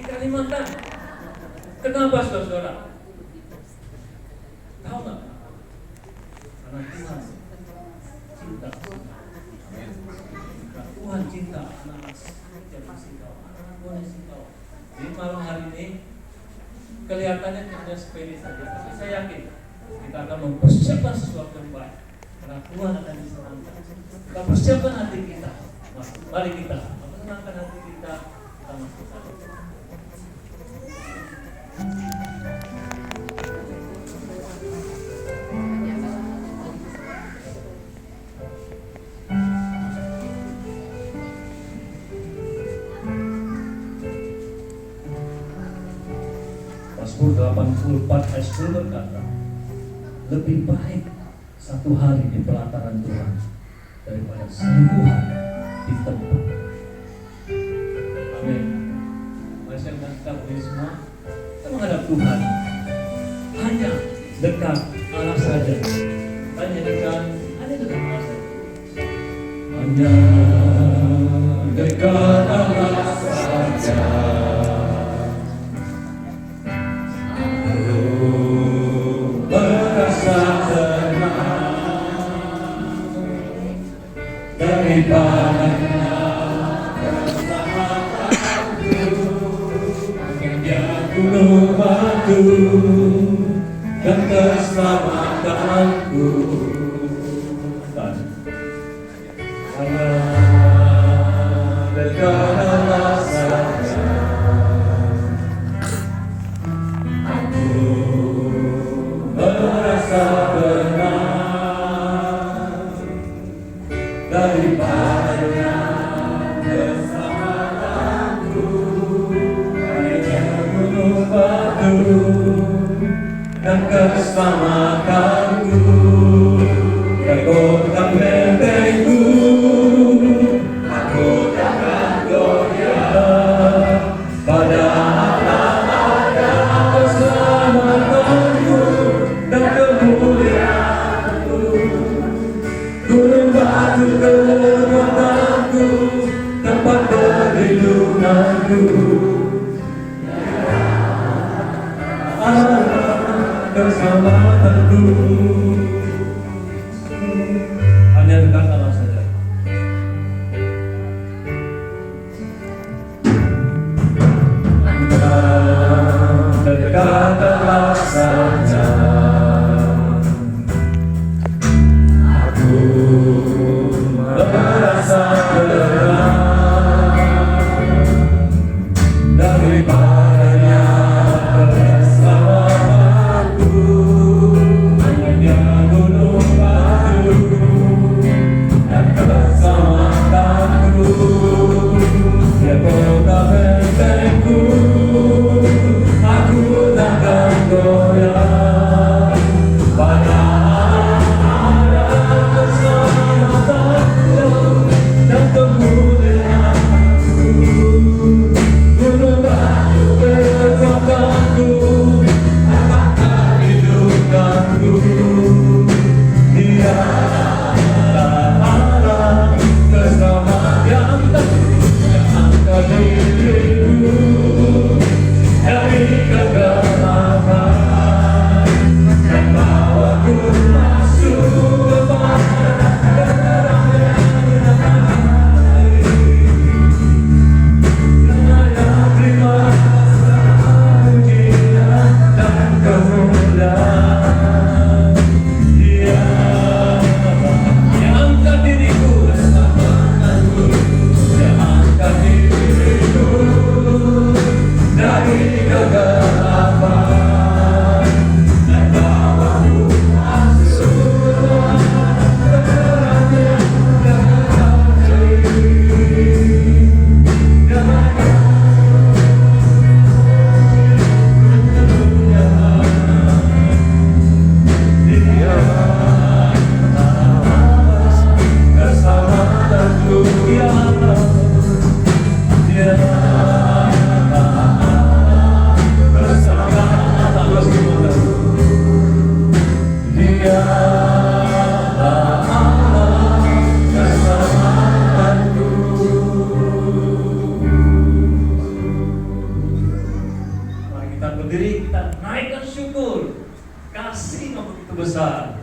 Kalimantan. Kenapa saudara-saudara? Tahu nggak? Karena Tuhan cinta. Tuhan cinta anak-anak Tuhan cinta. Jadi malam hari ini kelihatannya hanya sepele saja, tapi saya yakin kita akan mempersiapkan sesuatu yang baik. Karena Tuhan akan disenangkan. Kita persiapkan hati kita. Mari kita menenangkan hati kita. Kita masuk saja. Mazmur 84 ayat 10 berkata, lebih baik satu hari di pelataran Tuhan daripada 1000 hari di tempat. Amin. Mari saya mengatakan ini semua, kita menghadap Tuhan hanya dekat Allah saja. Kita nyanyikan hanya dekat Allah saja. Hanya dekat Allah saja. Daripadanya gunung batu dan keselamatanku. Hanya dekat Allah saja aku merasa tenang. Daripadanya keselamatanku, hanya gunung batu dan keselamatanku. Teguhkan bentengku, aku takkan goyah. Pada Allah ada keselamatanku dan kemuliaanku. Gunung batu kekuatanku, tempat perlindunganku. Allah keselamatanku. Hanya dekat Allah saja. Dekat Allah saja. Merasa tenang. Daripadanya keselamatanku, hanya gunung batu dan keselamatanku. Dia kota bentengku, aku takkan goyah. Pada ada keselamatanku dan kemuliaanku. Gunung batu kekuatanku, tempat perlindunganku. Dia adalah keselamatan yang angkat diriku dari kegelapan dan bawaku masuk kepada keterangan Saya terima pujian dan kemuliaan. Dia yang angkat diriku, dia angkat diriku dari kegelapan dan bawaku masuk keterangan. besar.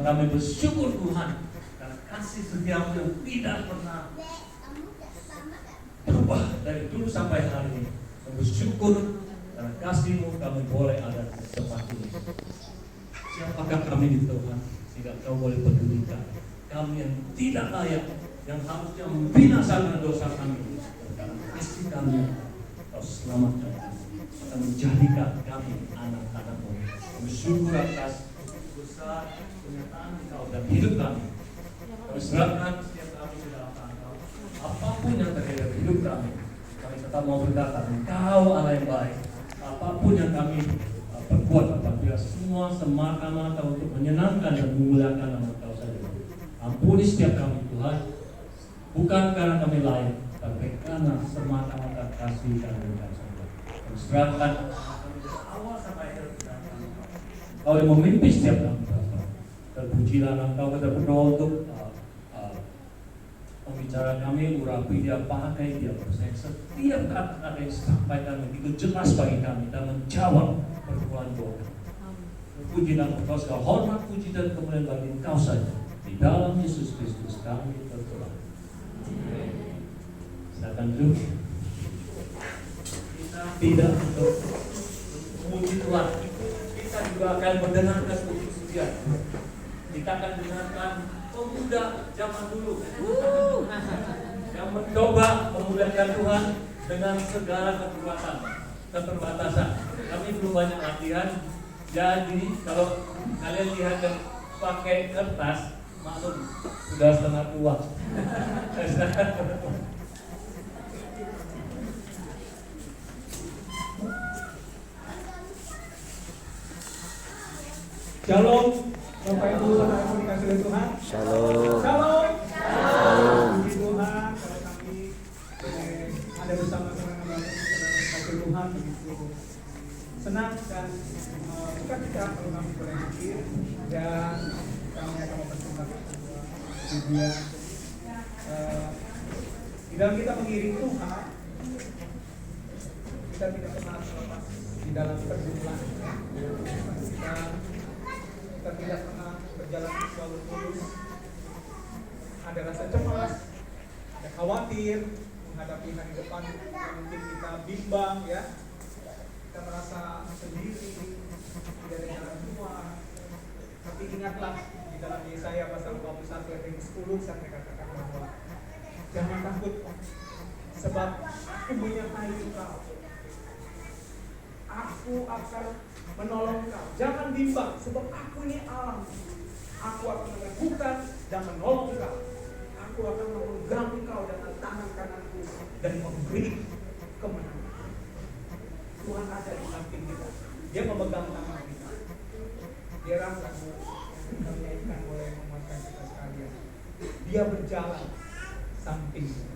Kami bersyukur Tuhan karena kasih setiamu yang tidak pernah berubah dari dulu sampai hari ini. Kami bersyukur karena kasih-Mu kami boleh ada di tempat ini. Siapakah kami di Tuhan sehingga Kau boleh pedulikan kami yang tidak layak, yang harusnya membinasakan dosa kami. Karena kasih kami Kau selamatkan kami, akan menjadikan kami anak-anak-Mu. Kami bersyukur atas besar pernyataan Kau dan hidup kami. Kami serahkan setiap kami ke dalam tangan Kau. Apapun yang terjadi dalam hidup kami, kami tetap mau berkata, Engkau Allah yang baik. Apapun yang kami perbuat, apabila semua semata-mata untuk menyenangkan dan memuliakan nama Kau saja. Ampuni setiap kami Tuhan, bukan karena kami layak, tapi karena semata-mata kasih dan berkat saja. Kami serahkan kami dari awal sampai akhir ke dalam tangan Kau. Kau yang memimpin setiap kami. Terpujilah Engkau, kita berdoa untuk pembicara kami, urapi dia, pakai dia, setiap kata-kata yang disampaikan begitu jelas bagi kami dan menjawab permohonan doa. Terpujilah Engkau, segala hormat, puji dan kemuliaan bagi Engkau saja. Di dalam Yesus Kristus kami berdoa. Silakan duduk. Kita tidak untuk memuji Tuhan, kita juga akan mendengarkan puji-pujian. Kita akan dengarkan pemuda zaman dulu. yang mencoba memudahkan Tuhan dengan segala keterbatasan. Kami belum banyak latihan, jadi kalau kalian lihat yang pakai kertas, maklum sudah setengah tua. Shalom, Bapak Ibu saudara yang dikasihi oleh Tuhan. Shalom. Shalom. Shalom. Puji Tuhan, kalau kami ada bersama-sama dengan saudara dikasihi Tuhan, begitu senang dan sukacita kalau kami boleh hadir dan kami akan mempersembahkan sebuah Biblia. Di dalam kita mengiring Tuhan, kita tidak pernah terlepas di dalam pergumulan. Kita tidak pernah berjalan selalu mulus. Ada rasa cemas, ada khawatir menghadapi hari depan yang mungkin kita bimbang, ya. Kita merasa sendiri, tidak ada jalan keluar. Tapi ingatlah di dalam Yesaya pasal 21 ayat 10 sampai katakan bahwa jangan takut, sebab aku menyertai engkau. Aku akan menolong kau. Jangan bimbang, sebab aku ini Allah. Aku akan meneguhkan dan menolong kau. Aku akan memegang kau dengan tangan kananku dan memberi kemenangan. Tuhan ada di samping kita. Dia memegang tangan kita. Dia rasa menyainkan oleh menguatkan kita sekalian. Dia berjalan samping kita.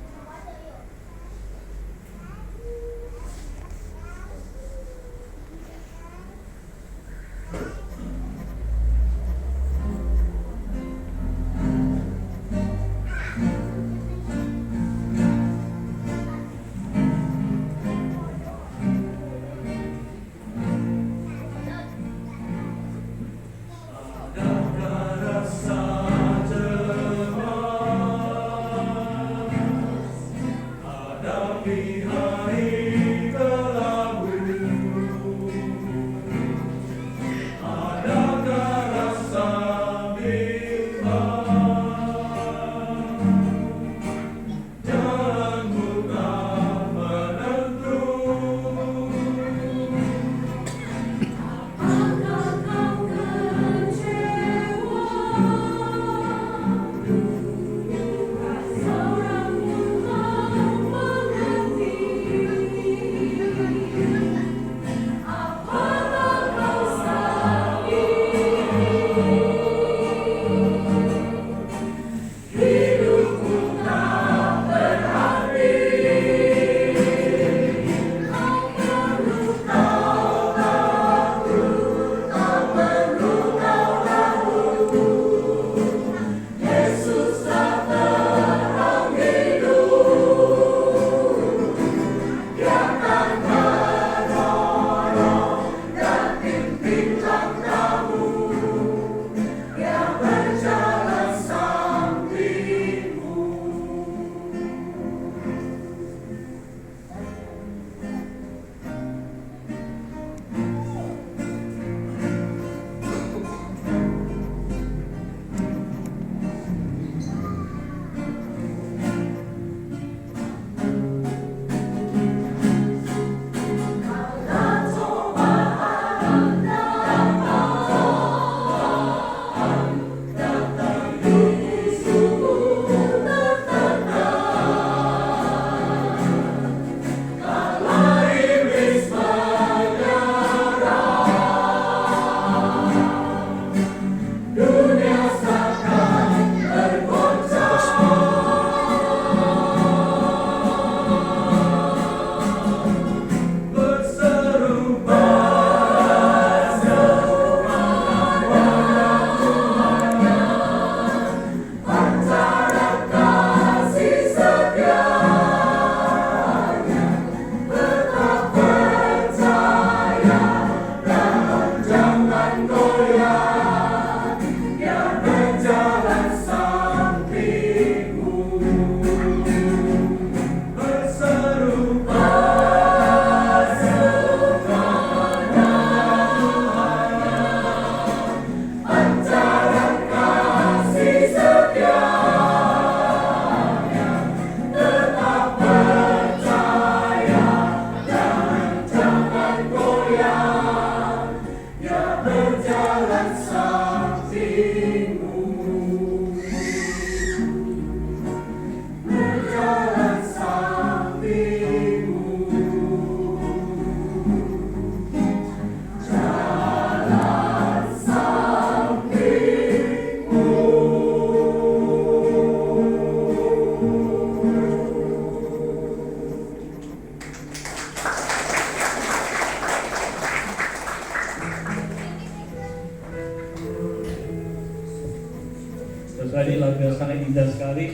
saya ini lagu yang sangat indah sekali.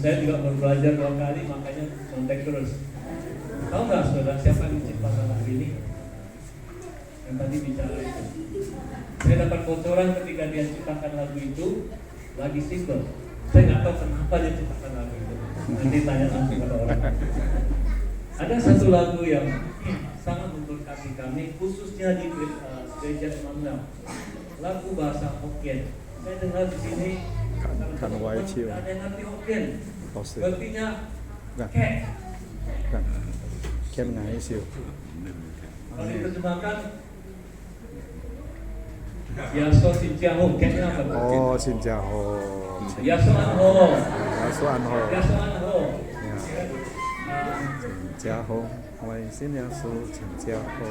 Saya juga baru belajar 2 kali, makanya contek terus. Tahu nggak saudara siapa yang menciptakan lagu ini? Yang tadi bicara itu. Saya dapat bocoran ketika dia ciptakan lagu itu lagi single. Saya nggak tahu kenapa dia ciptakan lagu itu. Nanti tanya langsung pada orang. Ada satu lagu yang sangat memberkati kami, khususnya di gereja Emmanuel. Lagu bahasa Hokkien. Saya dengar di sini kan Wai Chiu. ada yang ngerti Hokkien. Pasti. Artinya Kan. cat. Kan. Ken ngai siu. Kalau diterjemahkan Yaso Sinjiaho, catnya apa? Oh, Xin Jia Ho. Yaso Anho. Yaso An Ho. Yaso Anho. Ya. Xin Jia Ho. Wai Xin Yaso Xin Jia Ho.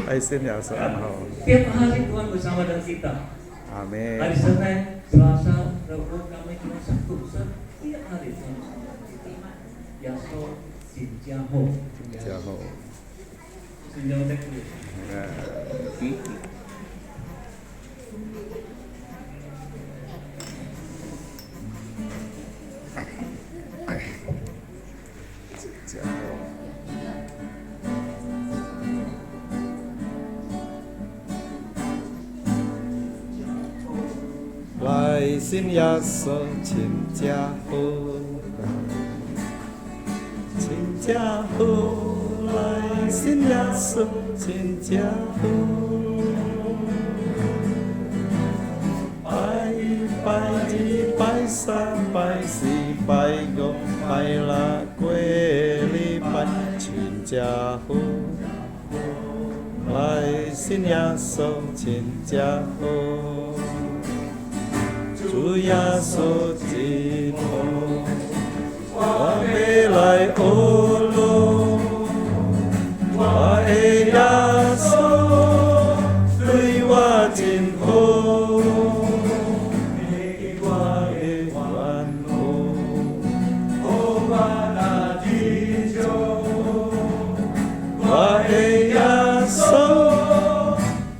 Wai Xin Yaso An Ho. Tiap hari Tuhan bersama dengan kita. Amin. Hari Senin, Selasa, Rabu, Kamis, Jumat, Sabtu. Setiap hari Tuhan bersama dengan kita. Yaso Sinjiaho. Xin Jia Ho. Sinjiaho tek dulu. Ya. Xin Jia Ho. Lai xin yaso Xin Jia Ho. Xin Jia Ho. Lai xin yaso Xin Jia Ho. Pai pai ji pai sa pai si pai go pai la quê li pai Xin Jia Ho. Lai xin yaso Xin Jia Ho. Chủ Yaso Jin Ho. Wa me lai o lo. Wa e Yaso. Lui wa Jin Ho. E wa e wan ho. O wa na Jin Jo. Wa e Yaso.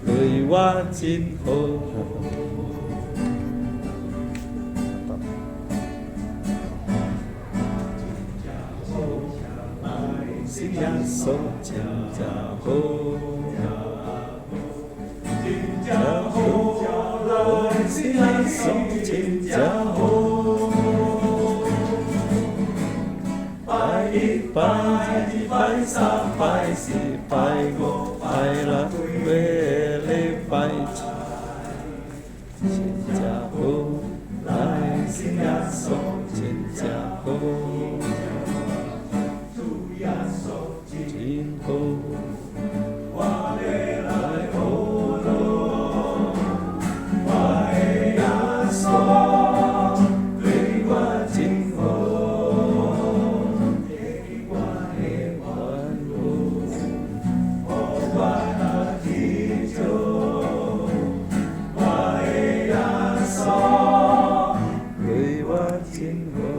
Lui wa Jin Ho. Xin Yaso Xin Jia Ho. Xin Jia Ho. Lai xin Yaso Xin Jia Ho. Pai ít pai di pai sa pai si pai go pai la ve le pai Xin Jia Ho. Lai xin Yaso Xin Jia Ho. Jin Ho. Wa le lai ho lo. Wa e Yaso. Lui wa Jin Ho. E wa e wan ho. O wa na ji jo. Wa e Yaso. Lui wa Jin Ho.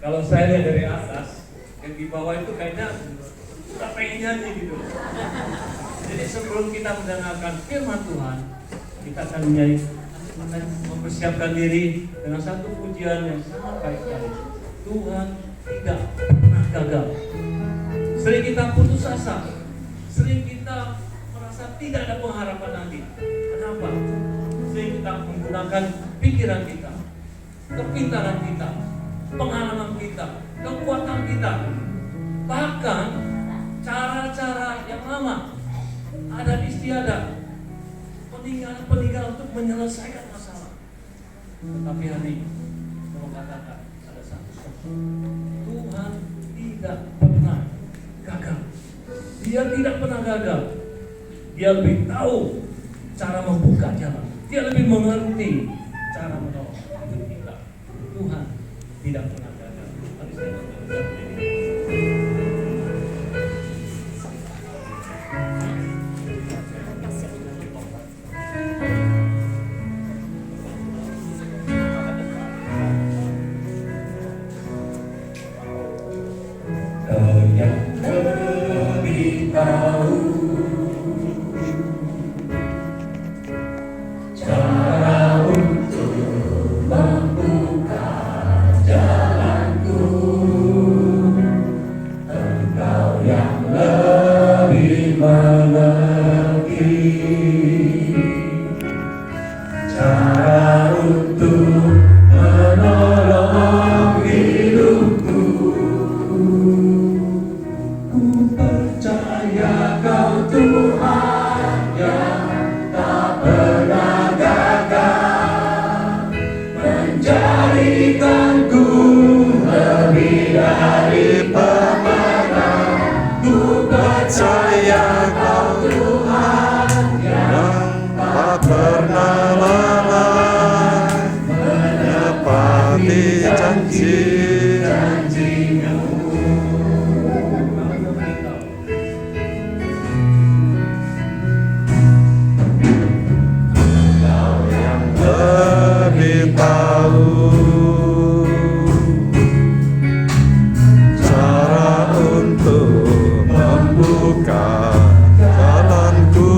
Kalau saya lihat dari atas, yang di bawah itu kayaknya sudah pengen nyanyi gitu. Jadi sebelum kita mendengarkan firman Tuhan, kita akan menyanyi, akan mempersiapkan diri dengan satu pujian yang sangat baik sekali. Tuhan tidak pernah gagal. Sering kita putus asa, sering kita merasa tidak ada pengharapan lagi. Kenapa? Sering kita menggunakan pikiran kita, kepintaran kita, pengalaman kita, kekuatan kita, bahkan cara-cara yang lama adat istiadat, peninggalan untuk menyelesaikan masalah. Tetapi hari ini saya mau katakan ada satu sosok, Tuhan tidak pernah gagal. Dia tidak pernah gagal. Dia lebih tahu cara membuka jalan. Dia lebih mengerti cara menolong hidup kita. Tuhan tidak pernah gagal. Mari saya bangkitkan diri. Kau yang lebih tahu cara untuk membuka jalanku. Engkau yang lebih mengerti cara untuk menolong hidupku. Ku percaya Kau Tuhan yang tak pernah gagal, menjadikanku lebih dari pemenang. Ku percaya Kau Tuhan yang tak pernah lalai, menepati janji-janji-Mu. Lebih tahu cara untuk membuka jalanku.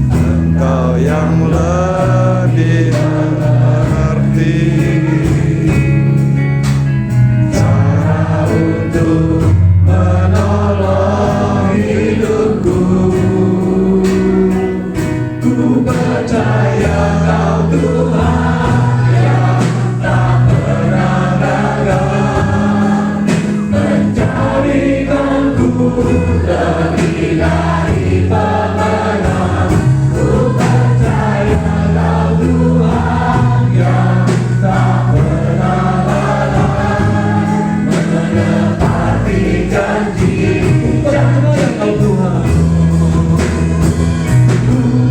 Engkau yang lebih mengerti cara untuk menolong hidupku. Ku percaya Kau Tuhan yang tak pernah gagal, menjadikanku lebih dari pemenang. Ku percaya Kau Tuhan yang tak pernah lalai, menepati janji-janji Kau Tuhan.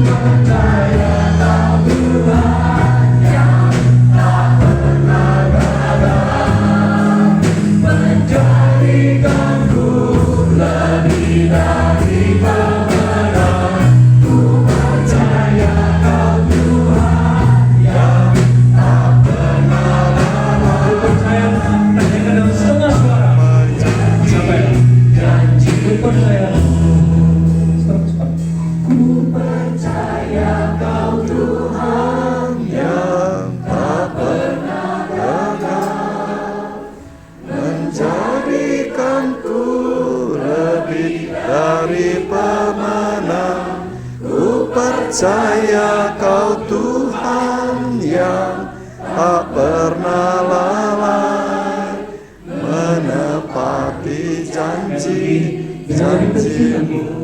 Percaya Kau Tuhan yang tak pernah gagal, menjadikanku lebih dari pemenang. Ku percaya Kau Tuhan yang tak pernah lalai. Ku percaya, tanyakan dengan setengah suara. Sampai Janji ku percaya. Cepat-cepat. Ku percaya Kau Tuhan yang tak pernah gagal, menjadikanku lebih dari pemenang. Ku percaya Kau Tuhan yang tak pernah lalai, menepati janji-janji-Mu.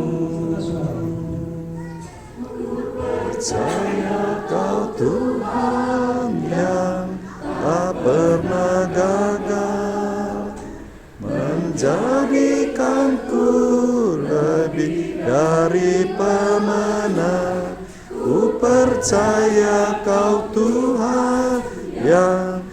Percaya Kau Tuhan yang tak pernah gagal, menjadikanku lebih dari pemenang. Ku percaya Kau Tuhan yang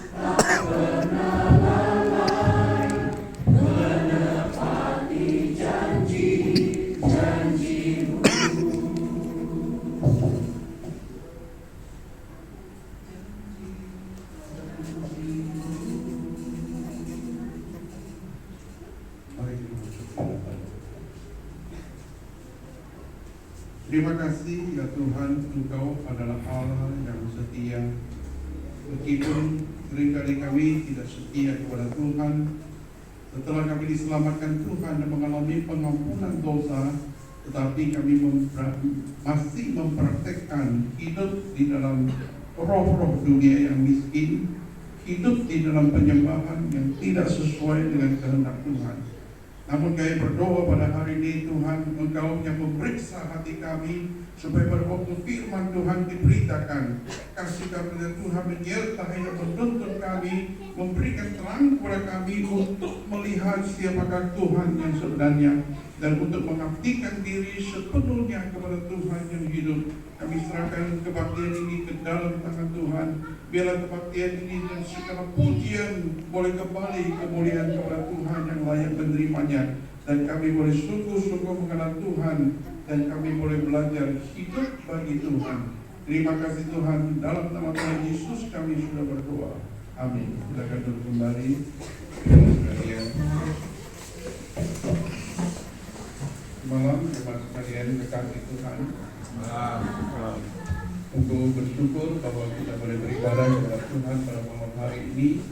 Terima kasih ya Tuhan, Engkau adalah Allah yang setia. Meskipun seringkali kami tidak setia kepada Tuhan, setelah kami diselamatkan Tuhan dan mengalami pengampunan dosa, tetapi kami masih mempraktekkan hidup di dalam roh-roh dunia yang miskin, hidup di dalam penyembahan yang tidak sesuai dengan kehendak Tuhan. Namun kami berdoa pada hari ini Tuhan, Engkau yang memeriksa hati kami supaya pada waktu firman Tuhan diberitakan, kasih karunia Tuhan menyertai dan menuntun kami, memberikan terang kepada kami untuk melihat siapakah Tuhan yang sebenarnya dan untuk mengabdikan diri sepenuhnya kepada Tuhan yang hidup. Kami serahkan kebaktian ini ke dalam tangan Tuhan. Biarlah kebaktian ini dan segala pujian boleh kembali kemuliaan kepada Tuhan yang layak menerimanya. Dan kami boleh sungguh-sungguh mengenal Tuhan dan kami boleh belajar hidup bagi Tuhan. Terima kasih Tuhan, dalam nama Tuhan Yesus kami sudah berdoa. Amin. Silakan duduk kembali. Sekalian. Malam jemaat sekalian kekasih Tuhan. Untuk bersyukur bahwa kita boleh beribadah kepada Tuhan pada malam hari ini,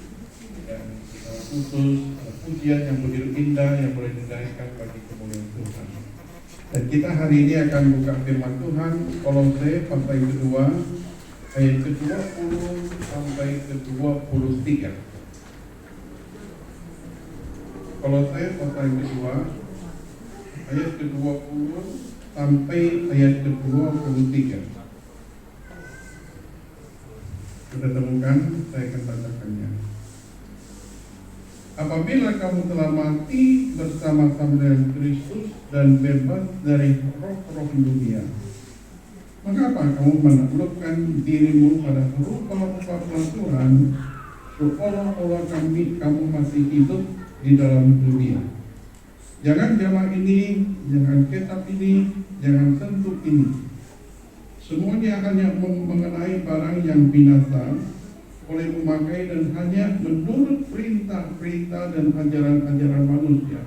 dan kita khusus pujian yang begitu indah yang boleh dinaikkan bagi kemuliaan Tuhan. Dan kita hari ini akan buka firman Tuhan Kolose pasal yang kedua ayat ke-20 sampai ke-23. Kolose pasal yang kedua ayat ke-20 sampai ayat ke-23. Sudah temukan, saya akan bacakannya. Apabila kamu telah mati bersama-sama dengan Kristus dan bebas dari roh-roh dunia, mengapa kamu menaklukkan dirimu pada rupa-rupa peraturan seolah-olah kamu masih hidup di dalam dunia? Jangan jama ini, jangan kitab ini, jangan sentuh ini. Semuanya hanya mengenai barang yang binasa, boleh memakai dan hanya menurut perintah-perintah dan ajaran-ajaran manusia.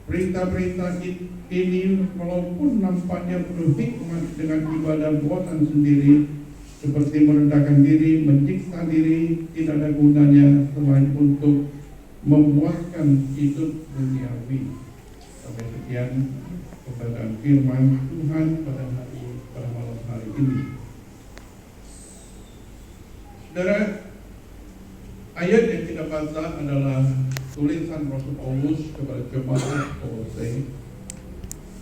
Perintah-perintah ini walaupun nampaknya penuh hikmat dengan ibadah buatan sendiri, seperti merendahkan diri, menyiksa diri, tidak ada gunanya selain untuk memuaskan hidup duniawi. Sampai sekian pembacaan firman Tuhan pada malam hari ini. Saudara, ayat yang kita baca adalah tulisan Rasul Paulus kepada jemaat Kolose,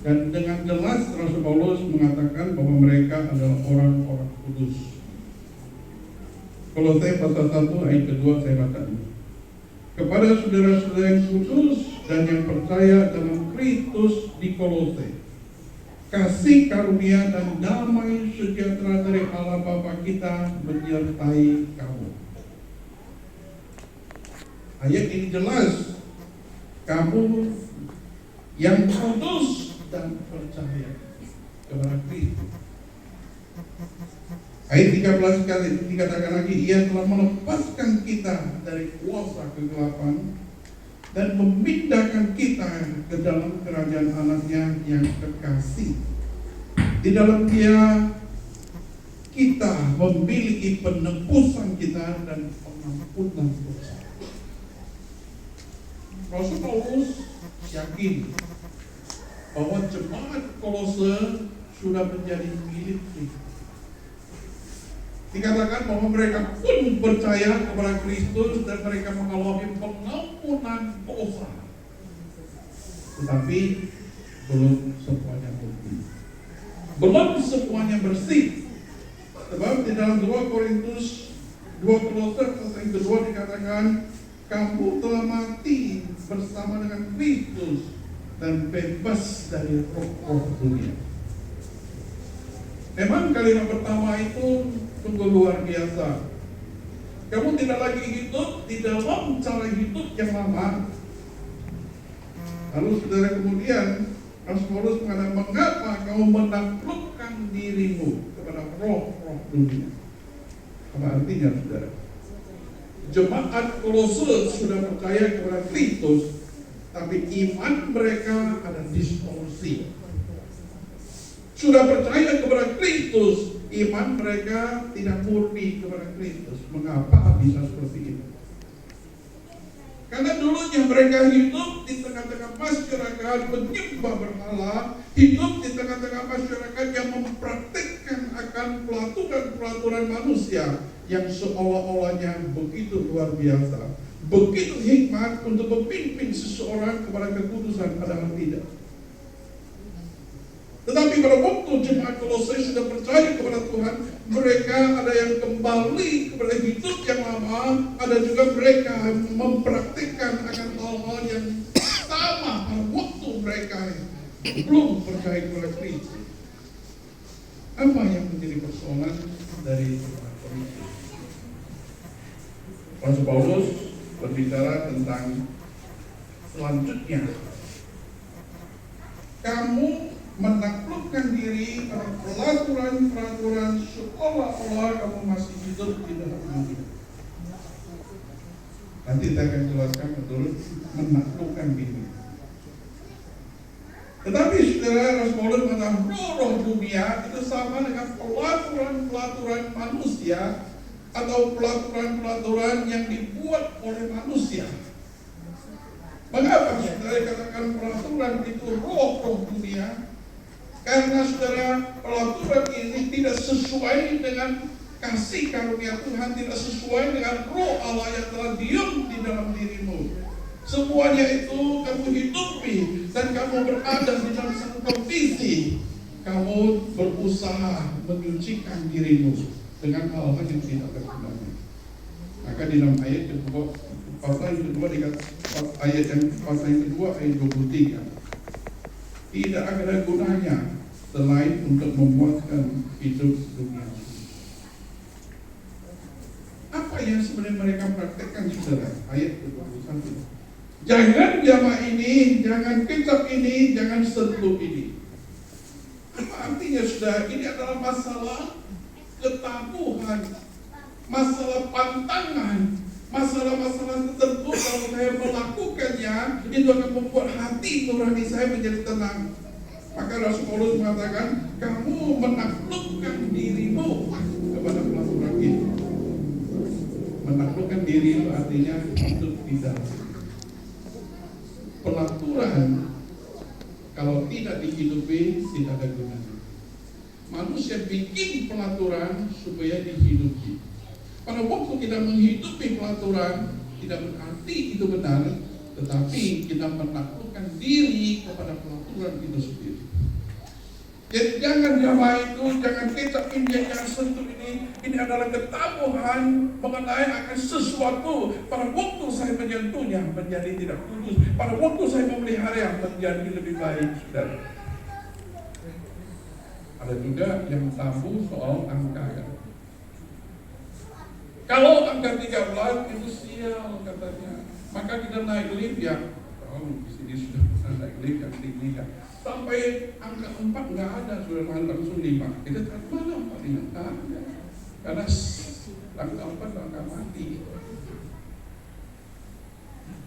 dan dengan jelas Rasul Paulus mengatakan bahwa mereka adalah orang-orang kudus. Kolose pasal 1 ayat kedua saya baca. Kepada saudara-saudara yang kudus dan yang percaya dalam Kristus di Kolose, kasih karunia dan damai sejahtera dari Allah Bapa kita menyertai kamu. Ayat ini jelas, kamu yang kudus dan percaya kepada Kristus. Ayat 13 kali dikatakan lagi, ia telah melepaskan kita dari kuasa kegelapan dan memindahkan kita ke dalam kerajaan anaknya yang kekasih. Di dalam Dia kita memiliki penebusan kita dan pengampunan dosa. Rasul Paulus yakin bahwa jemaat Kolose sudah menjadi milik Kristus. Dikatakan bahwa mereka pun percaya kepada Kristus dan mereka mengalami pengampunan dosa. Tetapi belum semuanya bersih. Belum semuanya bersih. Sebab di dalam 2 Korintus 2 Kolose pasal yang kedua dikatakan, kamu telah mati bersama dengan Kristus dan bebas dari roh-roh dunia. Memang kalimat pertama itu sungguh luar biasa. Kamu tidak lagi hidup di dalam cara hidup yang lama. Lalu saudara kemudian Rasul Paulus mengatakan, mengapa kamu menaklukkan dirimu kepada roh-roh dunia? Apa artinya saudara? Jemaat Kolose sudah percaya kepada Kristus, tapi iman mereka ada distorsi. sudah percaya kepada Kristus, iman mereka tidak murni kepada Kristus. Mengapa bisa seperti itu? Karena dulunya mereka hidup di tengah-tengah masyarakat penyembah berhala, hidup di tengah-tengah masyarakat yang mempraktikkan akan pelaturan-pelaturan manusia yang seolah-olahnya begitu luar biasa, begitu hikmat untuk memimpin seseorang kepada kekudusan, padahal tidak. Tetapi pada waktu jemaat Kolose sudah percaya kepada Tuhan, mereka ada yang kembali kepada hidup yang lama, ada juga mereka mempraktikkan akan hal-hal yang sama pada waktu mereka belum percaya kepada Kristus. Apa yang menjadi persoalan dari jemaat Kolose? Rasul Paulus berbicara tentang selanjutnya, kamu menaklukkan diri pada peraturan-peraturan seolah-olah kamu masih hidup di dalam dunia. Nanti saya akan jelaskan betul menaklukkan diri. Tetapi saudara, Rasul Paulus mengatakan roh dunia itu sama dengan peraturan-peraturan manusia atau peraturan-peraturan yang dibuat oleh manusia. Mengapa saudara katakan peraturan itu roh dunia? Karena saudara, peraturan ini tidak sesuai dengan kasih karunia Tuhan, tidak sesuai dengan roh Allah yang telah diam di dalam dirimu. Semuanya itu kamu hidupi dan kamu berada di dalam satu kondisi kamu berusaha menyucikan dirimu dengan hal-hal yang tidak berguna. Maka di dalam ayat kedua, pasal yang kedua ayat 23, tidak ada gunanya selain untuk memuaskan hidup dunia. Apa yang sebenarnya mereka praktekkan, saudara? Ayat 21. Jangan jamaah ini, jangan kecap ini, jangan sentuh ini. Apa artinya, saudara? Ini adalah masalah ketabuhan, masalah pantangan, masalah-masalah tertentu. Kalau saya melakukannya, itu akan membuat hati nurani saya menjadi tenang. Maka Rasul Paulus mengatakan, kamu menaklukkan dirimu kepada peraturan itu. Menaklukkan diri itu artinya hidup di dalam pelaturan. Kalau tidak dihidupi, tidak ada gunanya. Manusia bikin pelaturan supaya dihidupi. Pada waktu kita menghidupi pelaturan, tidak berarti itu benar, tetapi kita menaklukkan diri kepada pelaturan itu sendiri. Jadi jangan jamaah itu, jangan kecap ini, jangan sentuh ini. Ini adalah ketabuhan mengenai akan sesuatu. Pada waktu saya menyentuhnya menjadi tidak kudus. Pada waktu saya memelihara menjadi lebih baik. Dan ada juga yang tabu soal angka kan. Kalau angka 13 itu sial katanya, maka kita naik lift ya. Oh, di sini sudah bisa naik lift yang tinggi kan. Sampai angka 4 nggak ada, sudah langsung 5. Kita cari mana 4 ini? Ada. Karena angka 4 angka mati.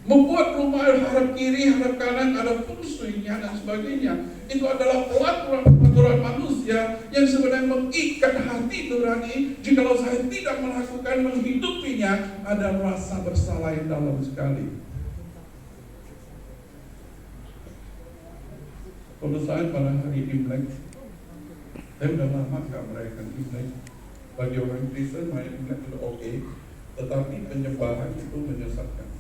Membuat rumah harap kiri, harap kanan, ada fungsinya dan sebagainya. Itu adalah peraturan manusia yang sebenarnya mengikat hati nurani. Jikalau saya tidak melakukan, menghidupinya, ada rasa bersalah yang dalam sekali. Kalau saya pada hari Imlek, saya sudah lama nggak merayakan Imlek. Bagi orang Kristen, merayakan Imlek itu oke, tetapi penyembahan itu menyesatkan.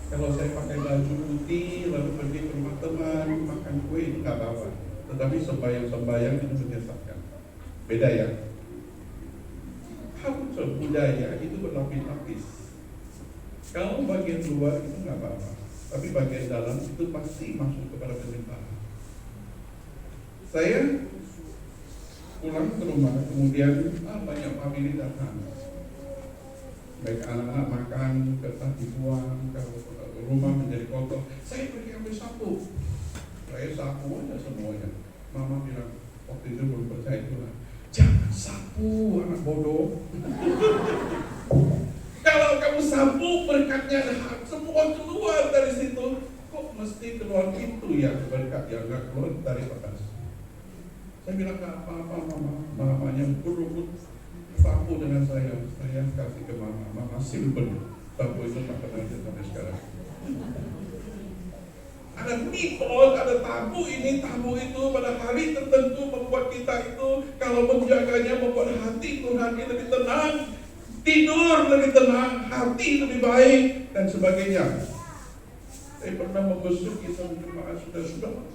Kalau saya pakai baju putih, lalu pergi ke rumah teman, makan kue, itu nggak apa-apa. Tetapi sembahyang itu menyesatkan. Beda ya. Culture budaya itu berlapis-lapis. Kalau bagian luar itu nggak apa-apa, tapi bagian dalam itu pasti masuk kepada penyembahan. Saya pulang ke rumah, kemudian banyak famili datang. Baik anak-anak makan, kertas dibuang, kalau rumah menjadi kotor. Saya pergi ambil sapu. Saya sapu aja semuanya. Mama bilang, waktu itu belum percaya Tuhan. Jangan sapu, anak bodoh. Kalau kamu sapu, berkatnya semua keluar dari situ. Kok mesti keluar itu ya berkat yang nggak keluar dari atas? Saya bilang nggak apa-apa mama, mamanya berebut sapu dengan saya kasih ke mama simpen sapu itu tak pernah ada sampai sekarang. Ada mitos, ada tabu ini, tabu itu pada hari tertentu membuat kita itu kalau menjaganya membuat hati Tuhan ini lebih tenang, tidur lebih tenang, hati lebih baik dan sebagainya. Saya pernah membesuki satu jemaat sudah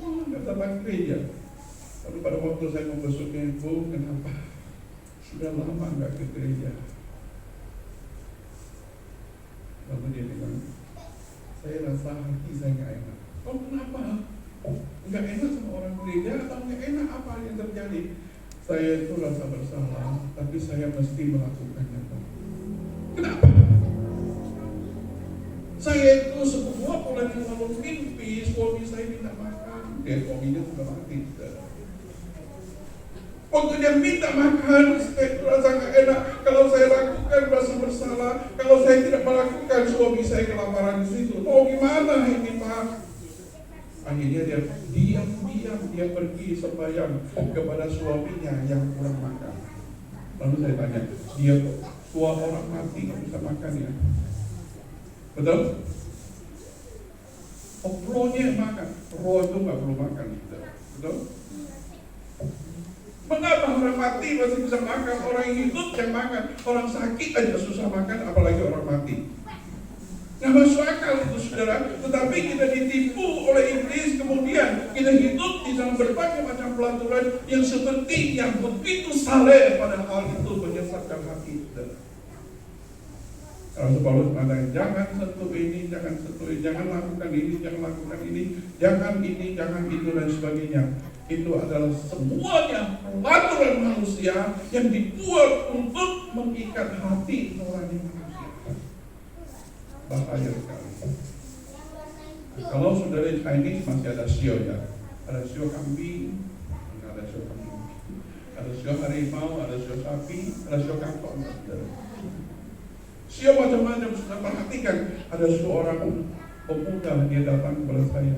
datang gereja. Lalu pada waktu saya membesuknya itu, kenapa sudah lama nggak ke gereja? Lalu dia bilang, saya rasa hati saya nggak enak. Oh kenapa? Nggak enak sama orang gereja atau nggak enak apa yang terjadi? Saya itu rasa bersalah, tapi saya mesti melakukannya. Kenapa? Saya itu semua bulan yang lalu mimpi suami saya minta makan. Dia suaminya sudah mati. Waktu dia minta makan, saya itu rasa nggak enak. Kalau saya lakukan rasa bersalah. Kalau saya tidak melakukan, suami saya kelaparan di situ. Oh gimana ini Pak? Akhirnya dia diam-diam dia pergi sembahyang kepada suaminya yang kurang makan. Lalu saya tanya, dia tua orang mati nggak bisa makan ya? Betul? Oh, rohnya makan. Roh itu nggak perlu makan, betul? Mengapa orang mati masih bisa makan? Orang yang hidup yang makan. Orang sakit aja susah makan, apalagi orang mati. Nggak masuk akal itu saudara. Tetapi kita ditipu oleh iblis, kemudian kita hidup di dalam berbagai macam pelaturan yang seperti yang begitu saleh, padahal itu menyesatkan hati saudara. Rasul Paulus mengatakan, jangan sentuh ini, jangan sentuh ini, jangan lakukan ini, jangan lakukan ini, jangan ini, jangan itu dan sebagainya. Itu adalah semuanya peraturan manusia yang dibuat untuk mengikat hati nurani manusia. Bahaya sekali. Kalau saudara Chinese masih ada sio ya, ada sio kambing, ada sio kambing, ada sio harimau, ada sio sapi, ada sio kangkong. Sio macam-macam sudah perhatikan. Ada seorang pemuda dia datang kepada saya.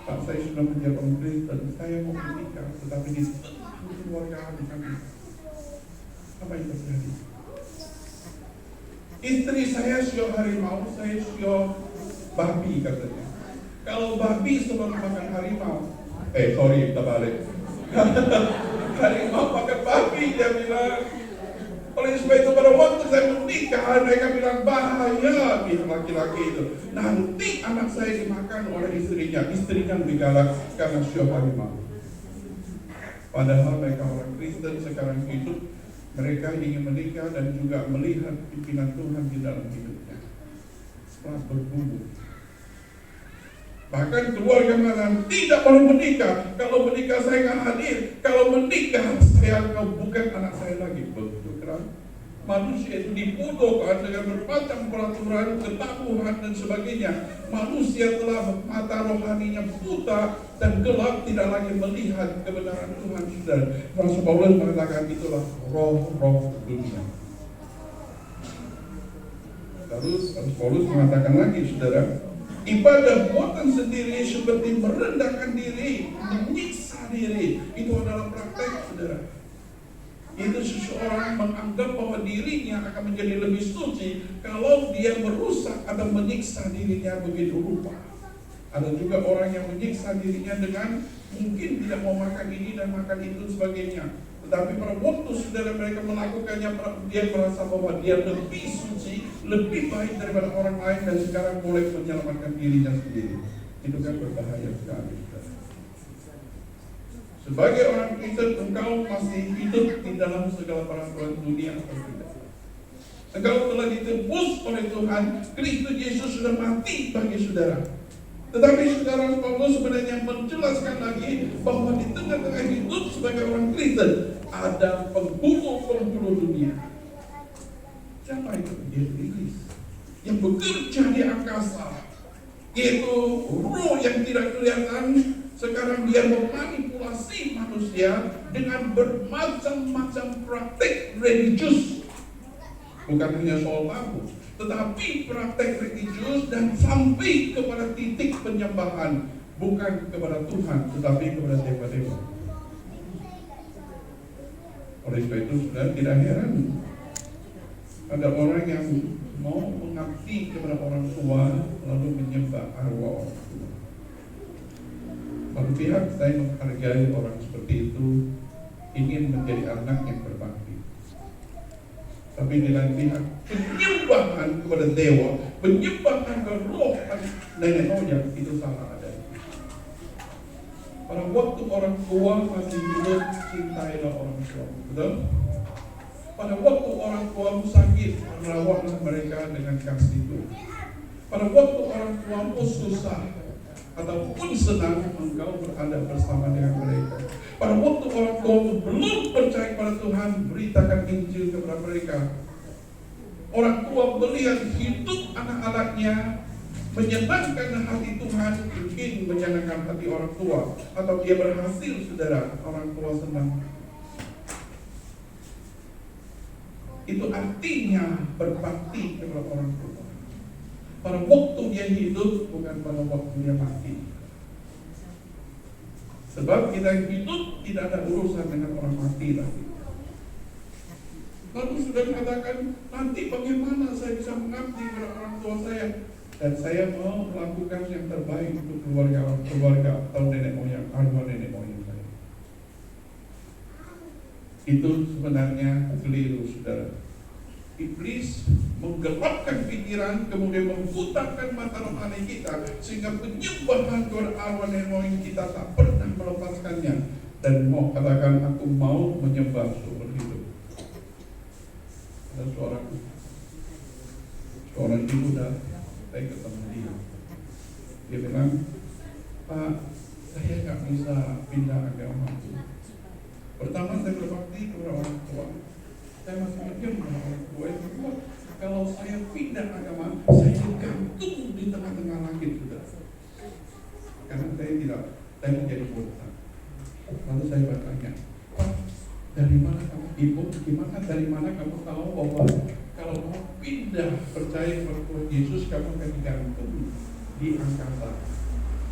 Pak, saya sudah menjadi orang Kristen, saya mau menikah, tetapi di keluarga kami. Apa yang terjadi? Istri saya sio harimau, saya sio babi katanya. Kalau babi sebelum makan harimau, terbalik. Harimau makan babi, dia bilang. Oleh sebab itu pada waktu saya menikah, mereka bilang bahaya pihak laki-laki itu. Nanti anak saya dimakan oleh istrinya lebih galak karena sio harimau. Padahal mereka orang Kristen sekarang hidup, mereka ingin menikah dan juga melihat pimpinan Tuhan di dalam hidupnya. Setelah bergumul. Bahkan keluarga mengatakan tidak boleh menikah. Kalau menikah saya nggak hadir. Kalau menikah saya bukan anak saya lagi. Begitu kan? Manusia itu dibodohkan dengan bermacam peraturan, ketakuhan dan sebagainya. Manusia telah mata rohaninya buta dan gelap, tidak lagi melihat kebenaran Tuhan. Rasul Paulus mengatakan itulah roh-roh dunia. Lalu Rasul Paulus mengatakan lagi, saudara, ibadah buatan sendiri seperti merendahkan diri, menyiksa diri. Itu adalah praktek, saudara. Itu seseorang menganggap bahwa dirinya akan menjadi lebih suci kalau dia merusak atau menyiksa dirinya begitu rupa. Ada juga orang yang menyiksa dirinya dengan mungkin tidak mau makan ini dan makan itu sebagainya. Tetapi pada waktu saudara mereka melakukannya, dia merasa bahwa dia lebih suci, lebih baik daripada orang lain dan sekarang boleh menyelamatkan dirinya sendiri. Itu kan berbahaya sekali. Sebagai orang Kristen, engkau masih hidup di dalam segala peraturan dunia atau tidak? Engkau telah ditebus oleh Tuhan, Kristus Yesus sudah mati bagi saudara. Tetapi saudara Paulus sebenarnya menjelaskan lagi bahwa di tengah-tengah hidup sebagai orang Kristen ada penghulu dunia. Siapa itu? Yaitu iblis yang bekerja di angkasa, yaitu roh yang tidak kelihatan. Sekarang dia memanipulasi manusia dengan bermacam-macam praktik religius. Bukan hanya soal tabu, tetapi praktek religius dan sampai kepada titik penyembahan. Bukan kepada Tuhan, tetapi kepada dewa-dewa. Oleh sebab itu saudara tidak heran ada orang yang mau mengabdi kepada orang tua lalu menyembah arwah orang tua. Satu pihak saya menghargai orang seperti itu, ingin menjadi anak yang berbakti. Tapi di lain pihak penyembahan kepada dewa, penyembahan kepada roh nenek moyang itu salah ada. Pada waktu orang tua masih hidup, cintailah orang tua, betul? Pada waktu orang tuamu sakit, rawatlah mereka dengan kasih Tuhan. Pada waktu orang tuamu susah ataupun senang, engkau berada bersama dengan mereka. Pada waktu orang tuamu belum percaya pada Tuhan, beritakan Injil kepada mereka. Orang tua melihat hidup anak-anaknya menyenangkan hati Tuhan, mungkin menyenangkan hati orang tua, atau dia berhasil, saudara, orang tua senang. Itu artinya berbakti kepada orang tua. Pada waktu dia hidup, bukan pada waktu dia mati. Sebab kita hidup tidak ada urusan dengan orang mati lagi. Lalu sudah katakan, nanti bagaimana saya bisa mengabdi kepada orang tua saya? Dan saya mau melakukan yang terbaik untuk keluarga atau nenek moyang, arwah nenek moyang saya. Itu sebenarnya keliru, saudara. Iblis menggelapkan pikiran, kemudian membutakan mata rohani kita, sehingga penyembahan kepada arwah nenek moyang kita tak pernah melepaskannya. Dan mau katakan, aku mau menyembah seumur hidup. Ada seorang ibu dah, saya ketemu dia. Dia bilang, Pak, saya nggak bisa pindah agama. Pertama saya berbakti kepada orang tua. Saya masih mikir kepada orang tua. Yang kedua, kalau saya pindah agama, saya digantung di tengah-tengah langit, sudah. Karena saya menjadi buta. Lalu saya bertanya, Pak, dari mana kamu, Ibu, dari mana kamu tahu bahwa kalau mau pindah percaya kepada Tuhan Yesus, kamu akan digantung di angkasa?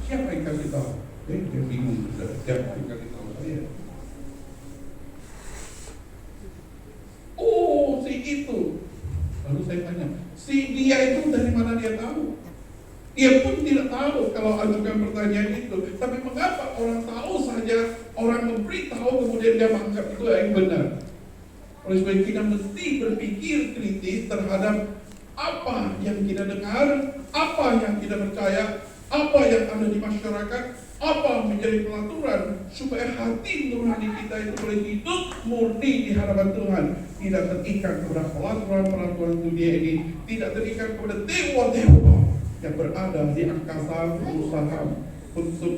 Siapa yang kasih tahu? Dia bingung, sudah. Siapa yang kasih tahu saya? Oh, si itu. Lalu saya tanya, si dia itu dari mana dia tahu? Dia pun tidak tahu kalau ajukan pertanyaan itu. Tapi mengapa orang tahu saja, orang memberitahu kemudian dia menganggap itu yang benar? Oleh sebab itu kita mesti berpikir kritis terhadap apa yang kita dengar, apa yang kita percaya, apa yang ada di masyarakat, apa menjadi pelaturan, supaya hati nurani kita itu boleh hidup murni di hadapan Tuhan, tidak terikat kepada peraturan-peraturan dunia ini, tidak terikat kepada dewa-dewa yang berada di angkasa berusaha untuk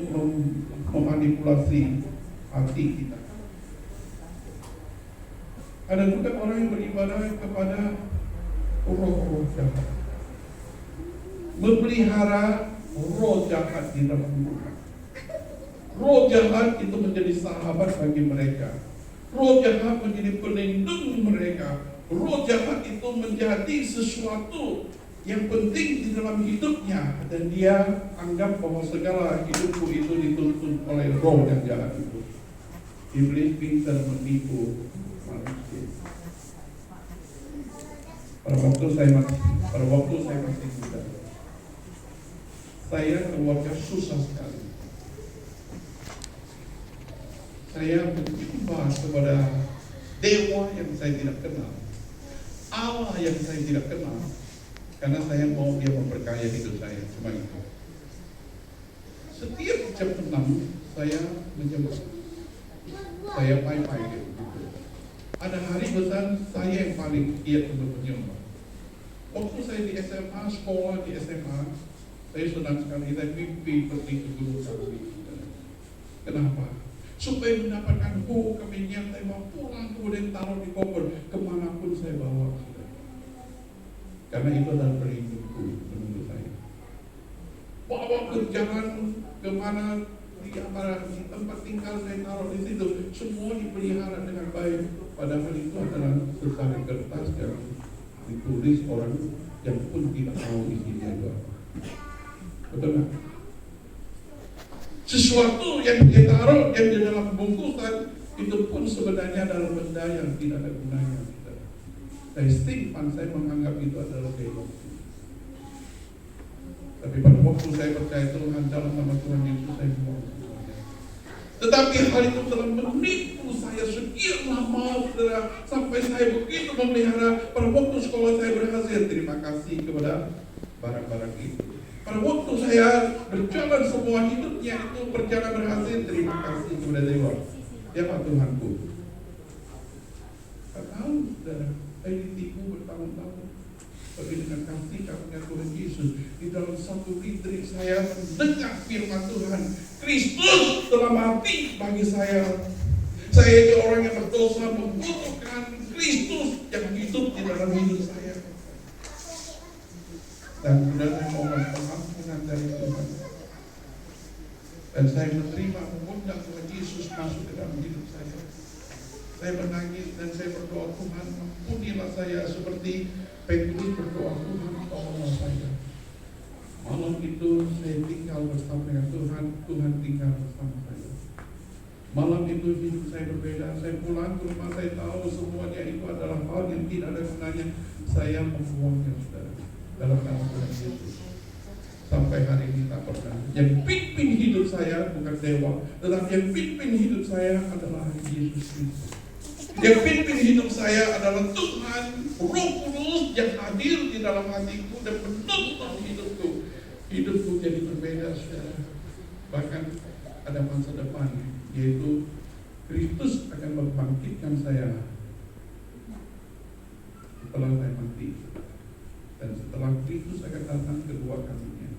memanipulasi hati kita. Ada juga orang yang beribadah kepada roh-roh jahat, memelihara roh jahat di dalam hidupnya. Roh jahat itu menjadi sahabat bagi mereka. Roh jahat menjadi pelindung mereka. Roh jahat itu menjadi sesuatu yang penting di dalam hidupnya, dan dia anggap bahwa segala hidupku itu dituntun oleh roh yang jahat itu. Iblis pintar menipu manusia. Pada waktu saya masih muda, saya keluarga susah sekali. Saya menyembah kepada dewa yang saya tidak kenal, Allah yang saya tidak kenal, karena saya mau dia memberkaya hidup saya. Cuma itu. Setiap jam 6 saya menyembah, saya pai-pai gitu. Ada hari besar saya yang paling giat untuk menyembah. Waktu saya di SMA, sekolah di SMA, saya senang sekali, saya mimpi pergi ke Gunung Kawi. Kenapa? Supaya mendapatkan kemenyan, saya mau pulang kemudian taruh di koper kemanapun saya bawa. Karena itu adalah pelindungku menurut saya. Bawa ke jalan kemana, di tempat tinggal saya taruh di situ, semua dipelihara dengan baik. Padahal itu adalah secari kertas yang ditulis orang yang pun tidak tahu isinya itu apa. Betul nggak? Sesuatu yang dia taruh yang di dalam bungkusan itu pun sebenarnya adalah benda yang tidak ada gunanya. Saya simpan, saya menganggap itu adalah dewa. Tapi pada waktu saya percaya Tuhan, dalam nama Tuhan Yesus saya mohon semuanya. Tetapi hal itu telah menipu saya sekian lama, saudara, sampai saya begitu memelihara. Pada waktu sekolah saya berhasil, terima kasih kepada barang-barang itu. Pada waktu saya berjalan semua hidupnya itu berjalan berhasil, terima kasih kepada Dewa. Siapa Tuhanku? Tak tahu, saudara. Saya ditipu bertahun-tahun. Tapi dengan kasih karunia Tuhan Yesus, di dalam satu retreat saya mendengar firman Tuhan, Kristus telah mati bagi saya. Saya ini orang yang berdosa, membutuhkan Kristus yang hidup di dalam hidup saya. Dan sudah saya mohon pengampunan dari Tuhan. Dan saya menerima, mengundang Tuhan Yesus masuk ke dalam hidup saya. Saya menangis dan saya berdoa, Tuhan ampunilah saya seperti Petrus berdoa, Tuhan tolonglah saya. Malam itu saya tinggal bersama dengan Tuhan, Tuhan tinggal bersama saya. Malam itu hidup saya berbeda. Saya pulang ke rumah, saya tahu semuanya itu adalah hal yang tidak ada gunanya. Saya membuangnya, saudara, dalam nama Tuhan Yesus. Sampai hari ini tak pernah. Yang pimpin hidup saya bukan dewa, tetapi yang pimpin hidup saya adalah Yesus Kristus. Yang pimpin hidup saya adalah Tuhan, Roh Kudus yang hadir di dalam hatiku dan menuntun hidupku. Hidupku jadi berbeda, saudara. Bahkan ada masa depan, yaitu Kristus akan membangkitkan saya setelah saya mati. Dan setelah Kristus akan datang kedua kalinya.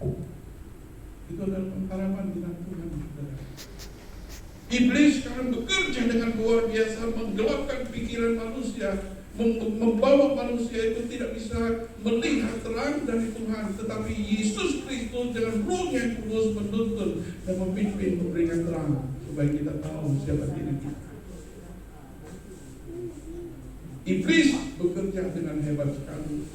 Itu adalah pengharapan di dalam Tuhan, saudara. Iblis sekarang bekerja dengan luar biasa, menggelapkan pikiran manusia, membawa manusia itu tidak bisa melihat terang dari Tuhan. Tetapi Yesus Kristus dengan Roh yang kudus menuntun dan memimpin, memberikan terang supaya kita tahu siapa diri kita. Iblis bekerja dengan hebat sekali.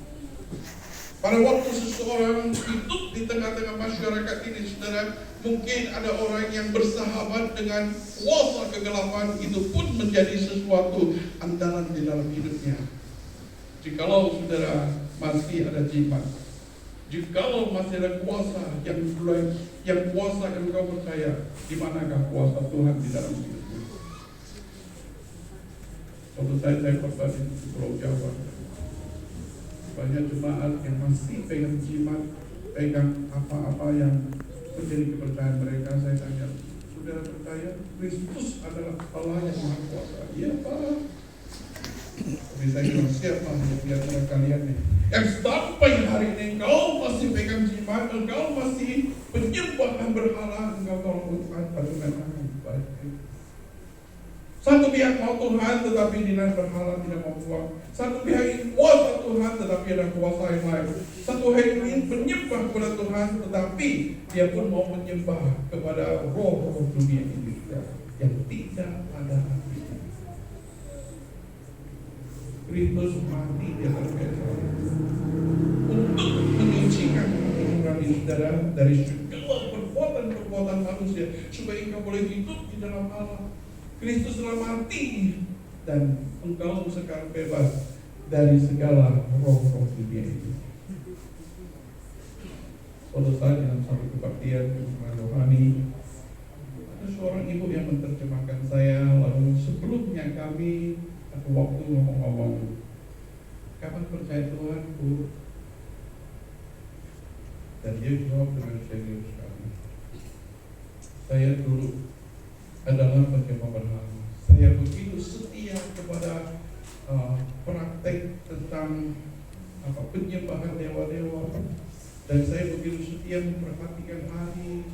Pada waktu seseorang hidup di tengah-tengah masyarakat ini, saudara, mungkin ada orang yang bersahabat dengan kuasa kegelapan, itu pun menjadi sesuatu andalan di dalam hidupnya. Jikalau saudara masih ada jimat, jikalau masih ada kuasa yang kuasa yang kau percaya, di manakah kuasa Tuhan di dalam hidupmu? Suatu saat saya khotbah di Pulau Jawa. Banyak jemaat yang masih pegang jimat, pegang apa-apa yang menjadi kepercayaan mereka. Saya tanya, saudara percaya Kristus adalah Allah yang Maha Kuasa? Iya Pak. Tapi saya bilang, siapa yang di antara kalian nih yang sampai hari ini engkau masih pegang jimat, engkau masih penyembahan berhala, engkau tolong Tuhan pada tangan baik. Satu pihak mau Tuhan tetapi di dalam berhala tidak mau Tuhan. Satu pihak ingin kuasa Tuhan tetapi ada kuasa yang lain. Satu pihak ingin menyembah kepada Tuhan tetapi dia pun mau menyembah kepada roh-roh dunia ini yang tidak ada artinya. Kristus mati di atas kayu salib untuk menyucikan hati saudara dari segala perbuatan manusia supaya engkau boleh hidup di dalam Allah. Kristus telah mati dan engkau sekarang bebas dari segala roh-roh dunia ini. Suatu saat dalam satu kebaktian rohani, ada seorang ibu yang menerjemahkan saya. Lalu sebelumnya kami ada waktu ngomong-ngomong, kapan percaya Tuhan, Bu? Dan dia jawab dengan serius sekali, saya dulu adalah penyembah berhala. Saya begitu setia kepada praktek tentang penyembahan dewa-dewa, dan saya begitu setia memperhatikan hari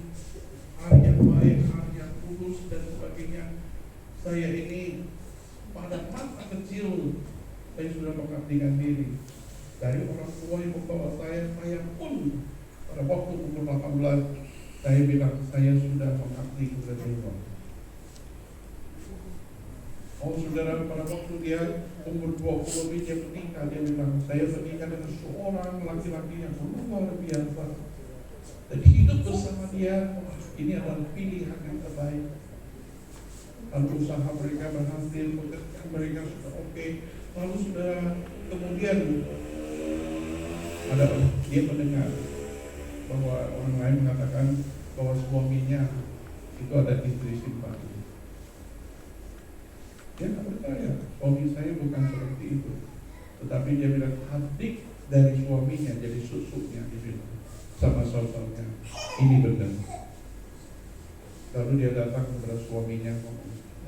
yang baik, hari yang kudus dan sebagainya. Saya ini pada masa kecil saya sudah mengabdikan diri. Dari orang tua yang membawa saya pun pada waktu umur 18 saya bilang saya sudah mengabdi kepada Tuhan. Oh saudara, pada waktu dia umur 20 dia menikah, dia bilang saya menikah dengan seorang laki-laki yang luar biasa. Dan hidup bersama dia, ini adalah pilihan yang terbaik. lalu usaha mereka berhasil, pekerjaan mereka sudah oke, lalu sudah kemudian ada dia mendengar bahwa orang lain mengatakan bahwa suaminya itu ada istri simpan. Dia nggak percaya, suami saya bukan seperti itu. Tetapi dia bilang adik dari suaminya jadi susuknya, dia bilang sama saudaranya, ini benar. Lalu dia datang kepada suaminya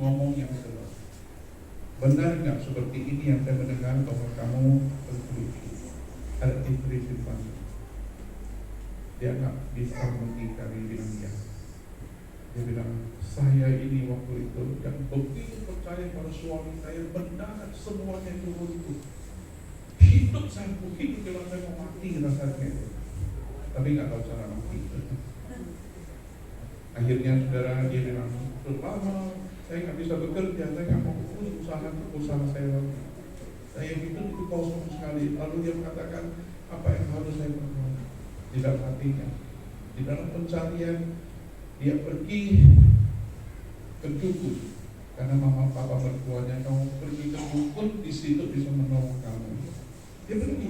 ngomong yang jelas. Benar nggak seperti ini yang saya mendengar bahwa kamu berselisih, ada istri simpan? Dia nggak bisa mengingkari, bilang ya. Dia bilang, saya ini waktu itu yang begitu percaya pada suami saya, benar semuanya itu runtuh. Hidup saya begitu bilang saya mau mati rasanya itu, tapi nggak tahu cara mati. Akhirnya saudara dia bilang, selama saya nggak bisa bekerja, saya nggak mau urus usaha saya lagi. Saya hidup itu kosong sekali. Lalu dia mengatakan, apa yang harus saya perbuat? Di dalam hatinya, di dalam pencarian, dia pergi ke dukun karena mama papa mertuanya, kamu pergi ke dukun, di situ bisa menolong kamu. Dia pergi.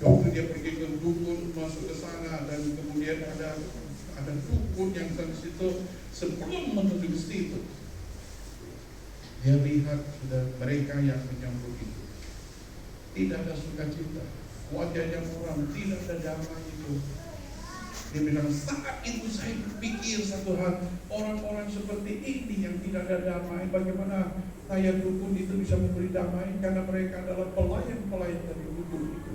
Waktu dia pergi ke dukun, masuk ke sana, dan kemudian ada dukun yang di situ. Sebelum menuju ke situ, dia lihat sudah mereka yang menyambut itu tidak ada sukacita, wajahnya muram, tidak ada damai itu. Dia bilang, saat itu saya berpikir satu hal, orang-orang seperti ini yang tidak ada damai, bagaimana saya dukun itu bisa memberi damai, karena mereka adalah pelayan-pelayan dari dukun itu.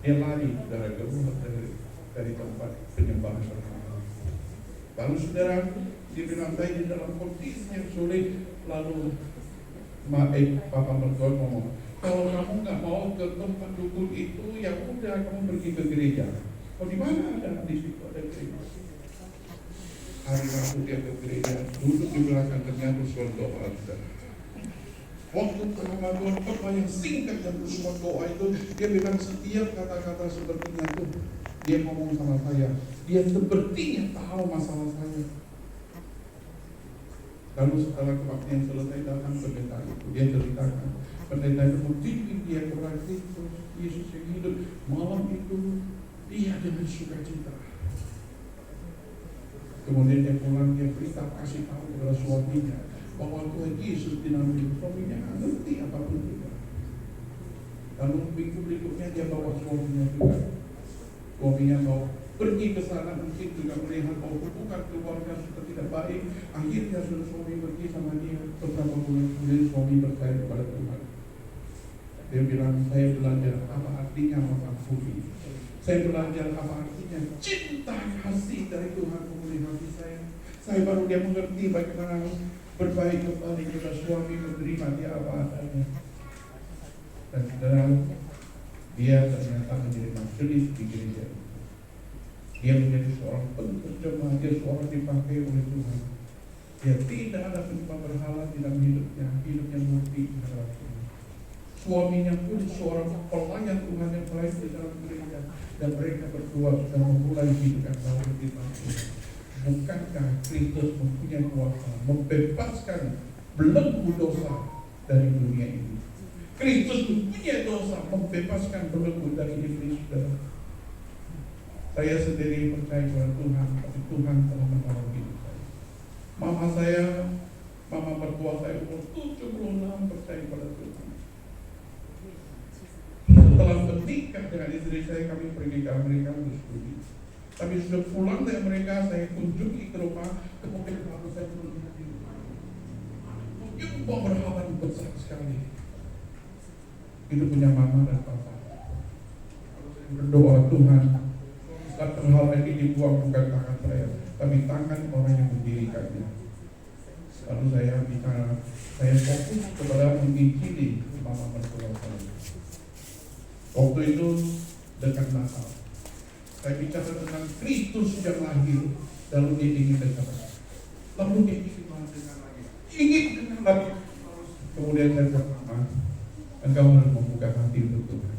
Dia lari saudara keluar dari tempat penyembahan bersama. Lalu saudara, dia bilang, saya di dalam kondisi yang sulit. Lalu papa mertua ngomong, kalau kamu nggak mau ke tempat dukun itu, ya udah kamu pergi ke gereja. Oh, di mana ada di situ ada gereja? Hari Rabu dia ke gereja, duduk di belakang, ternyata suara doa saudara. Waktu pengakuan khotbah yang singkat dan semua doa itu, dia bilang setiap kata-kata sepertinya itu dia ngomong sama saya, dia sepertinya tahu masalah saya. Lalu setelah kebaktian selesai, datang pendeta itu, dia ceritakan, pendeta itu membimbing dia kepada Kristus Yesus yang hidup. Malam itu dia dengan sukacita. Kemudian dia pulang, dia berita kasih tahu kepada suaminya bahwa Tuhan Yesus di dalam hidup. Suaminya nggak ngerti apapun juga. Lalu minggu berikutnya dia bawa suaminya juga. Suaminya mau pergi ke sana, mungkin juga melihat bahwa hubungan keluarga sudah tidak baik. Akhirnya sudah suami pergi sama dia. Beberapa bulan kemudian suami percaya kepada Tuhan. Dia bilang, saya belajar apa artinya mengakui. Saya belajar apa artinya cinta kasih dari Tuhan memenuhi hati saya. Saya baru dia mengerti bagaimana berbaik kembali kepada suami, menerima dia apa adanya. Dan saudara, dia ternyata menjadi majelis di gereja. Dia menjadi seorang penerjemah, dia seorang dipakai oleh Tuhan. Dia tidak ada penyembah berhala di dalam hidupnya murni di dalam Tuhan. Suaminya pun seorang pelayan Tuhan yang baik di dalam gereja, dan mereka berdua sudah memulai hidup yang baru di dalam Tuhan. Bukankah Kristus mempunyai kuasa membebaskan belenggu dosa dari dunia ini? Kristus mempunyai dosa membebaskan belenggu dari iblis, saudara. Saya sendiri percaya kepada Tuhan, tapi Tuhan telah menolong hidup saya. Mama mertua saya umur 76 percaya pada Tuhan. Setelah menikah dengan istri saya, kami pergi ke Amerika untuk studi. Tapi sudah pulang dari Amerika, saya kunjungi ke rumah, kemudian baru saya melihat di rumah. Jumpa berhala besar sekali. Itu punya mama dan papa. Saya berdoa, Tuhan, berhala ini dibuang bukan tangan saya, tapi tangan orang yang mendirikannya. Lalu saya bicara, saya fokus kepada menginjili mama mertua saya. Waktu itu dekat Natal, saya bicara tentang Kristus yang lahir, lalu dia ingin dengar, lalu dia ingin dengar lagi, ingin dengar lagi. Kemudian saya berkata, engkau harus membuka hati untuk Tuhan.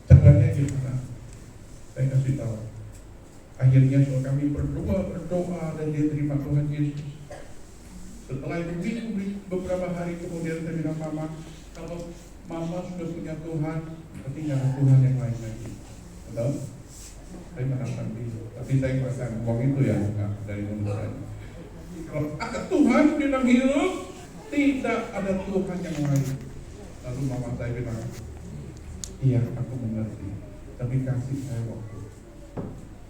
Caranya gimana? Saya kasih tahu, Akhirnya soal kami berdoa dan dia terima Tuhan Yesus. Setelah itu beberapa hari kemudian saya bilang, Mama, kalau Mama sudah punya Tuhan, berarti nggak ada Tuhan yang lain lagi. Betul? Saya menangkan itu. Tapi saya merasakan uang itu ya enggak dari mulut saya. Kalau ada Tuhan di dalam hidup, tidak ada Tuhan yang lain. Lalu Mama saya bilang, iya aku mengerti, tapi kasih saya waktu.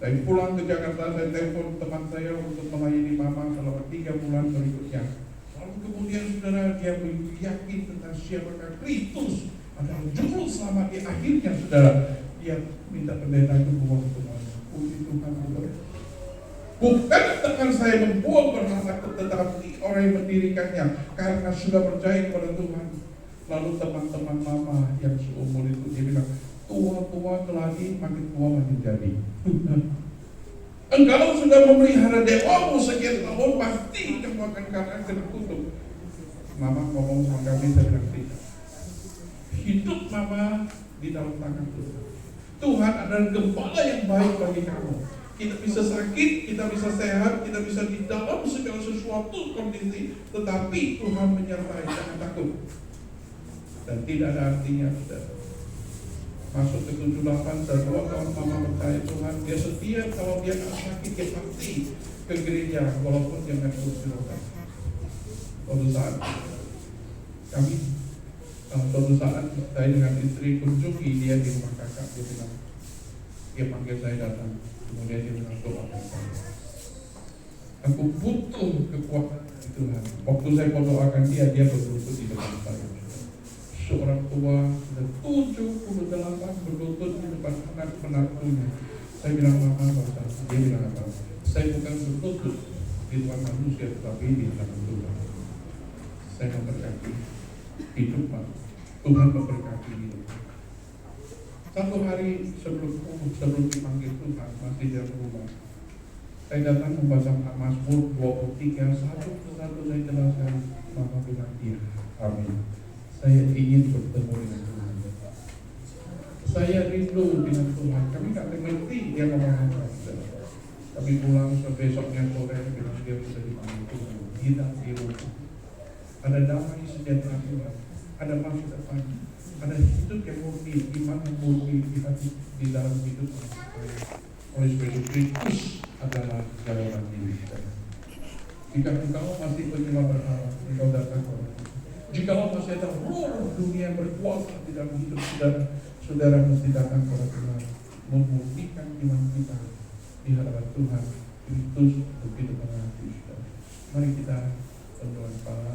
Saya pulang ke Jakarta, saya telepon teman saya untuk melayani Mama selama 3 bulan berikutnya. Lalu kemudian saudara, dia yakin tentang siapakah Kristus adalah juru selamat. Di akhirnya saudara, dia minta pendeta itu buang semuanya. Puji Tuhan, saudara. Bukan tekan saya membuang berhala, tetapi orang yang mendirikannya karena sudah percaya kepada Tuhan. Lalu teman-teman Mama yang seumur itu dia bilang, tua-tua lagi, makin tua makin jadi. Engkau sudah memelihara dewamu sekian tahun, pasti kamu akan terkutuk. Mama ngomong sama kami, saya bilang tidak. Hidup Mama di dalam tangan Tuhan. Tuhan adalah gembala yang baik bagi kamu. Kita bisa sakit, kita bisa sehat, kita bisa di dalam segala sesuatu kondisi, tetapi Tuhan menyertai, jangan takut. Dan tidak ada artinya saudara. Masuk ke 78, setelah tahun Mama percaya Tuhan, dia setia. Kalau dia tak sakit, dia pasti ke gereja walaupun dia naik kursi roda. Suatu saat kami, suatu saat saya dengan istri kunjungi dia di rumah kakak. Dia bilang, dia panggil saya datang, kemudian dia bilang, doakan saya. Aku butuh kekuatan dari Tuhan. Waktu saya mau doakan dia berlutut di depan saya. Seorang tua sudah 78 berlutut di depan anak menantunya. Saya bilang, Mama, bangsa. Dia bilang apa? Saya bukan berlutut di depan manusia, tetapi di depan Tuhan. Saya memberkati hidup, Pak. Tuhan memberkati hidup. Satu hari sebelum dipanggil Tuhan, masih di rumah, saya datang membaca Mazmur 23, satu persatu saya jelaskan. Mama bilang, iya, amin. Saya ingin bertemu dengan Tuhan. Saya rindu dengan Tuhan. Kami tak mengerti dia ngomong apa. Kami pulang besoknya sore dengan dia bisa dipanggil Tuhan. Kita di rumah. Ada damai sejahtera Tuhan. Ada masa depan. Ada hidup yang murni, iman yang murni di hati, di dalam hidup. Oleh sebab itu Kristus adalah jalan hidup kita. Jika engkau masih penyembah berhala, engkau datang kepada Tuhan. Jika masih ada roh dunia berkuasa di dalam hidup saudara mesti datang kepada Tuhan, memurnikan iman kita di hadapan Tuhan Kristus begitu mengasihi saudara. Mari kita berdoa kepala.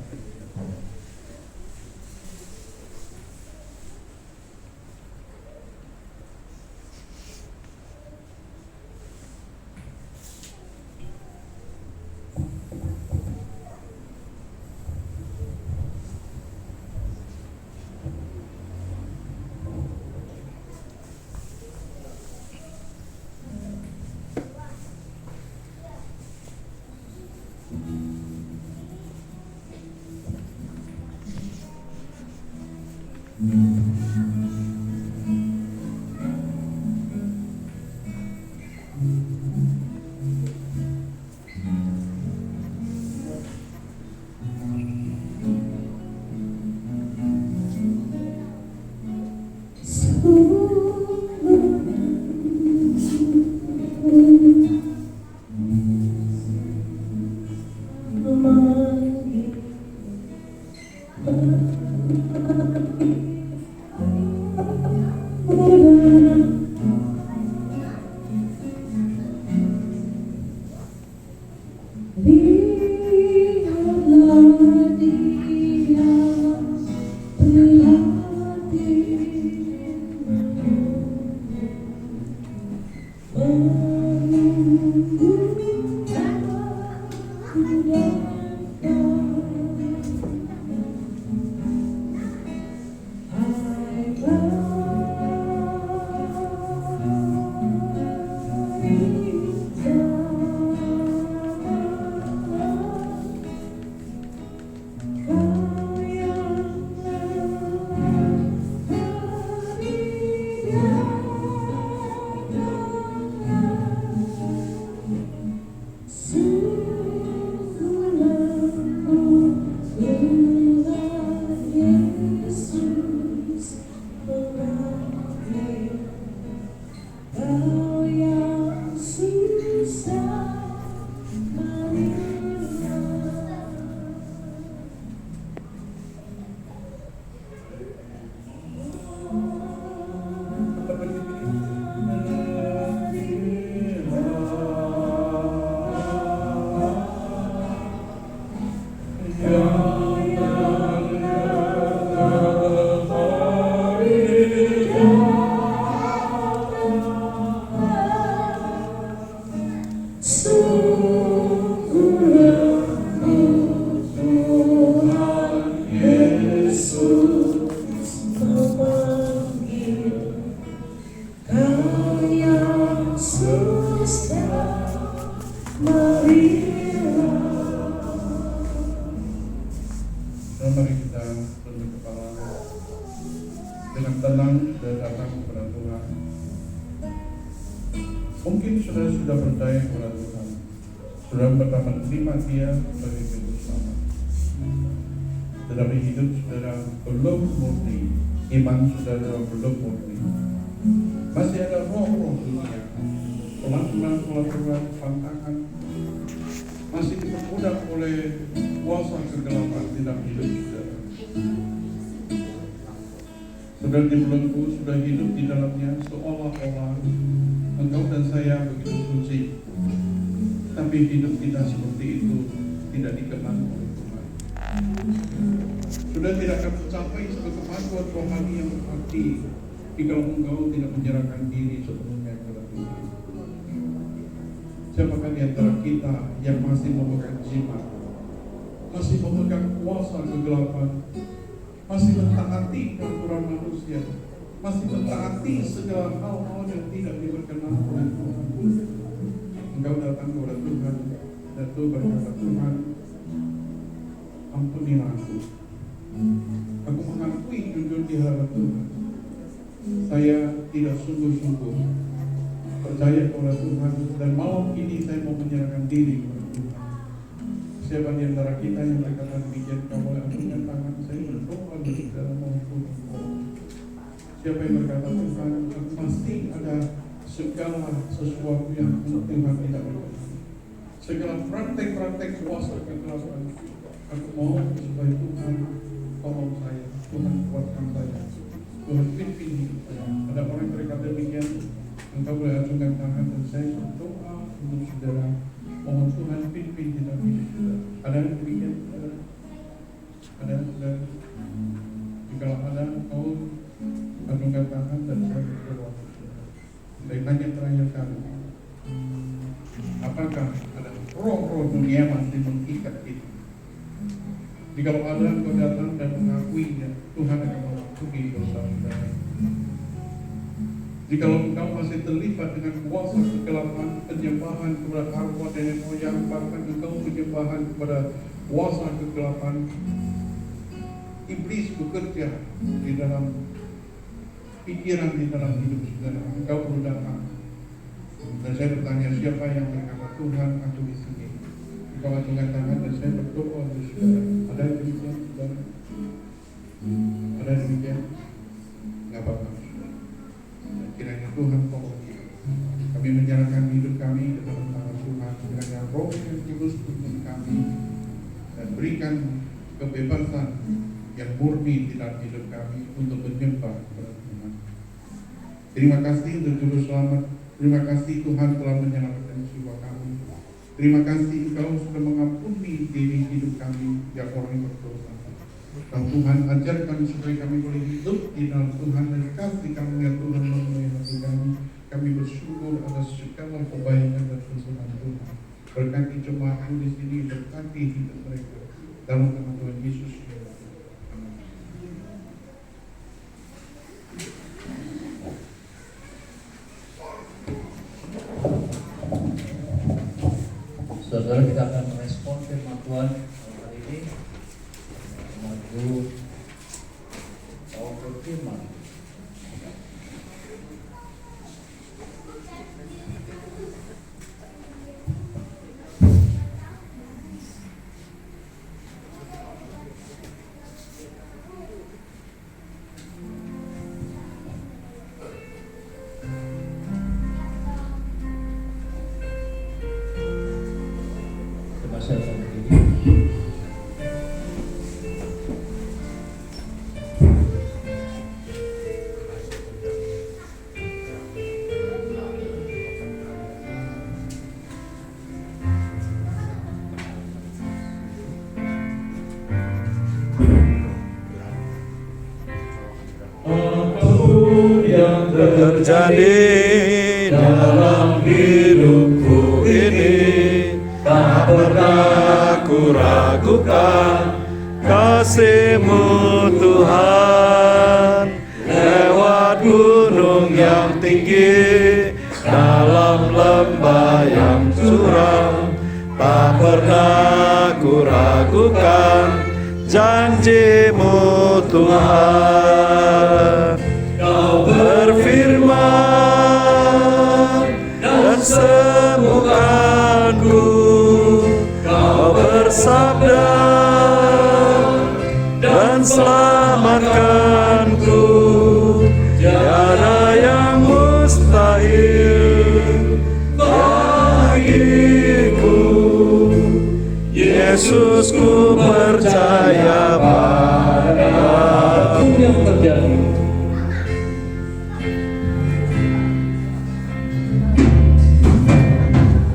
Mungkin saudara sudah percaya kepada Tuhan, sudah pernah menerima Dia sebagai Juru Selamat, tetapi hidup saudara belum murni, iman saudara belum murni. Masih ada roh-roh dunia, pelan-pelan pantangan, masih diperbudak oleh kuasa kegelapan di dalam hidup saudara. Saudara dibelenggu, sudah hidup di dalamnya seolah-olah engkau dan saya begitu suci, tapi hidup kita seperti itu tidak dikenal oleh Tuhan. Sudah tidak akan mencapai sebuah kemajuan rohani yang berarti jika engkau tidak menyerahkan diri sepenuhnya kepada Tuhan. Siapakah di antara kita yang masih memegang jimat, masih memegang kuasa kegelapan, masih mentaati peraturan manusia, masih mentaati segala hal-hal yang tidak diberkenan oleh Tuhan? Engkau datang kepada Tuhan dan Tuhan berkata, Tuhan, ampunilah aku. Aku mengakui jujur di hadapan Tuhan, saya tidak sungguh-sungguh percaya kepada Tuhan, dan malam ini saya mau menyerahkan diri kepada Tuhan. Siapa di antara kita yang berkata demikian, kau boleh angkat tangan, saya berdoa dalam mohon. Siapa yang berkata, Tuhan, pasti ada segala sesuatu yang Tuhan tidak berkenan, segala praktek-praktek kuasa kegelapan. Aku mau supaya Tuhan tolong saya, Tuhan kuatkan saya, Tuhan pimpin hidup saya. Ada orang yang berkata demikian, engkau boleh acungkan tangan dan saya berdoa untuk saudara. Mohon Tuhan pimpin hidup saudara. Ada yang demikian? Ada saudara? Jika ada, kau acungkan tangan dan saya berdoa. Saya tanya terakhir kali, apakah ada roh-roh dunia masih mengikat kita? Jika ada, kau datang dan mengakuinya, Tuhan akan mengampuni dosa saudara. Jika engkau masih terlibat dengan kuasa kegelapan, penyembahan kepada arwah nenek moyang, bahkan engkau penyembahan kepada kuasa kegelapan, iblis bekerja di dalam pikiran, di dalam hidup saudara, engkau perlu datang. Dan saya bertanya, siapa yang berkata, Tuhan, aku di sini? Engkau acungkan tangan dan saya berdoa untuk saudara. Ada yang demikian, saudara? Ada yang demikian? Enggak apa-apa. Kiranya Tuhan tolong kita. Kami menyerahkan hidup kami ke dalam tangan Tuhan. Kiranya Roh yang Kudus tuntun kami dan berikan kebebasan yang murni di dalam hidup kami untuk menyembah kepada Tuhan. Terima kasih untuk Juru Selamat. Terima kasih Tuhan telah menyelamatkan jiwa kami. Terima kasih Engkau sudah mengampuni diri hidup kami yang orang berdosa. Dan Tuhan ajarkan supaya kami boleh hidup di dalam Tuhan, dan kasih kami ya Tuhan memenuhi hati kami. Kami bersyukur atas segala kebaikan dan kesukaan Tuhan. Berkati jemaatmu di sini, berkati hidup mereka dalam nama Tuhan Yesus. Saudara, kita akan merespon firman Tuhan hari ini. Maju kau berfirman. Terima kasih. terjadi dalam hidupku ini, tak pernah ku ragukan kasih-Mu Tuhan. Lewat gunung yang tinggi, dalam lembah yang suram, tak pernah ku ragukan janji-Mu Tuhan. Kau berfirman dan bersabda dan selamatkanku, tiada yang mustahil bagiku. Yesus, ku percaya apapun yang terjadi,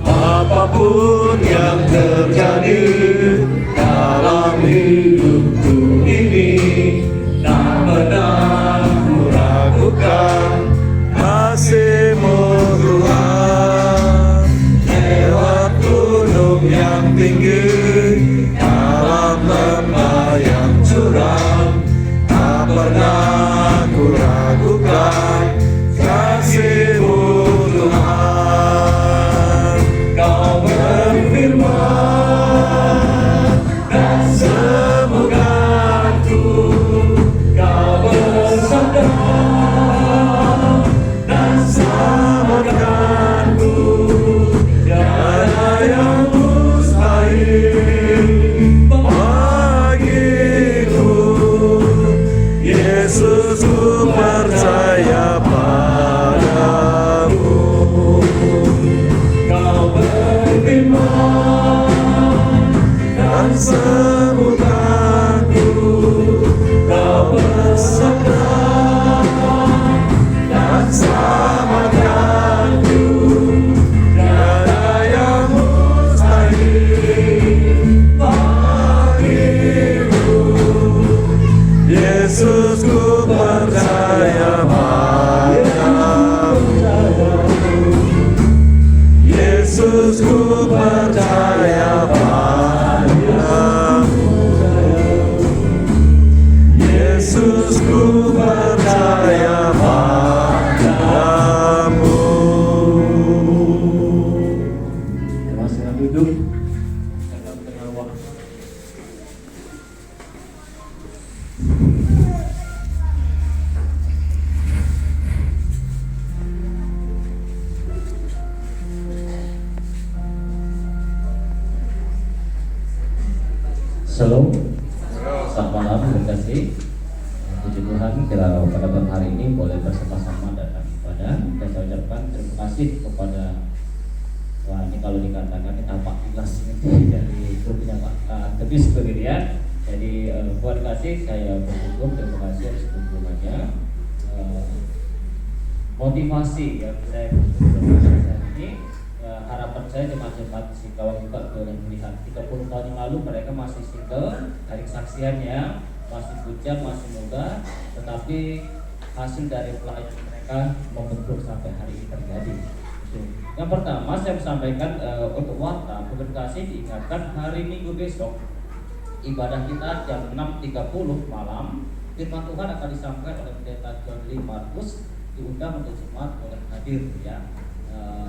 apapun yang terjadi dalam hidupku ini, tak pernah ku ragukan kasih-Mu Tuhan. Lewat gunung yang tinggi, dalam lembah yang curam, tak pernah ku ragukan kasih-Mu Tuhan. Kau berfirman dan sembuhkanku, Kau bersabda dan selamatkanku, tiada yang mustahil bagiku. Yesus, ku percaya padamu. Kau berfirman dan sembuhkanku, Kau bersabda dan selamatkanku, tiada yang mustahil bagiku. Yesus, ku percaya padamu. Yesus, ku percaya padamu. Yesus, ku percaya padamu. terima kasih. Duduk dalam tengah waktu. Shalom, selamat malam, terima kasih. Puji Tuhan, kita pada malam hari ini boleh bersama-sama datang ibadah. Dan saya ucapkan terima kasih kepada, wah ini kalau dikatakan ini tampak ikhlas ini dari grupnya Pak Tebis begini. Jadi buat kasih saya bersyukur, terima kasih atas dukungannya, motivasi yang saya bersyukur hari ini. Harapan saya jemaat-jemaat Singkawang juga boleh melihat 30 tahun yang lalu mereka masih single, dari kesaksiannya masih bujang, masih muda, tetapi hasil dari pelayanan mereka membentuk sampai hari ini terjadi. Yang pertama saya sampaikan untuk warta berkasih diingatkan hari Minggu besok ibadah kita jam 6.30 malam. Firman Tuhan akan disampaikan oleh Pendeta John Lee Markus, diundang untuk jemaat boleh hadir ya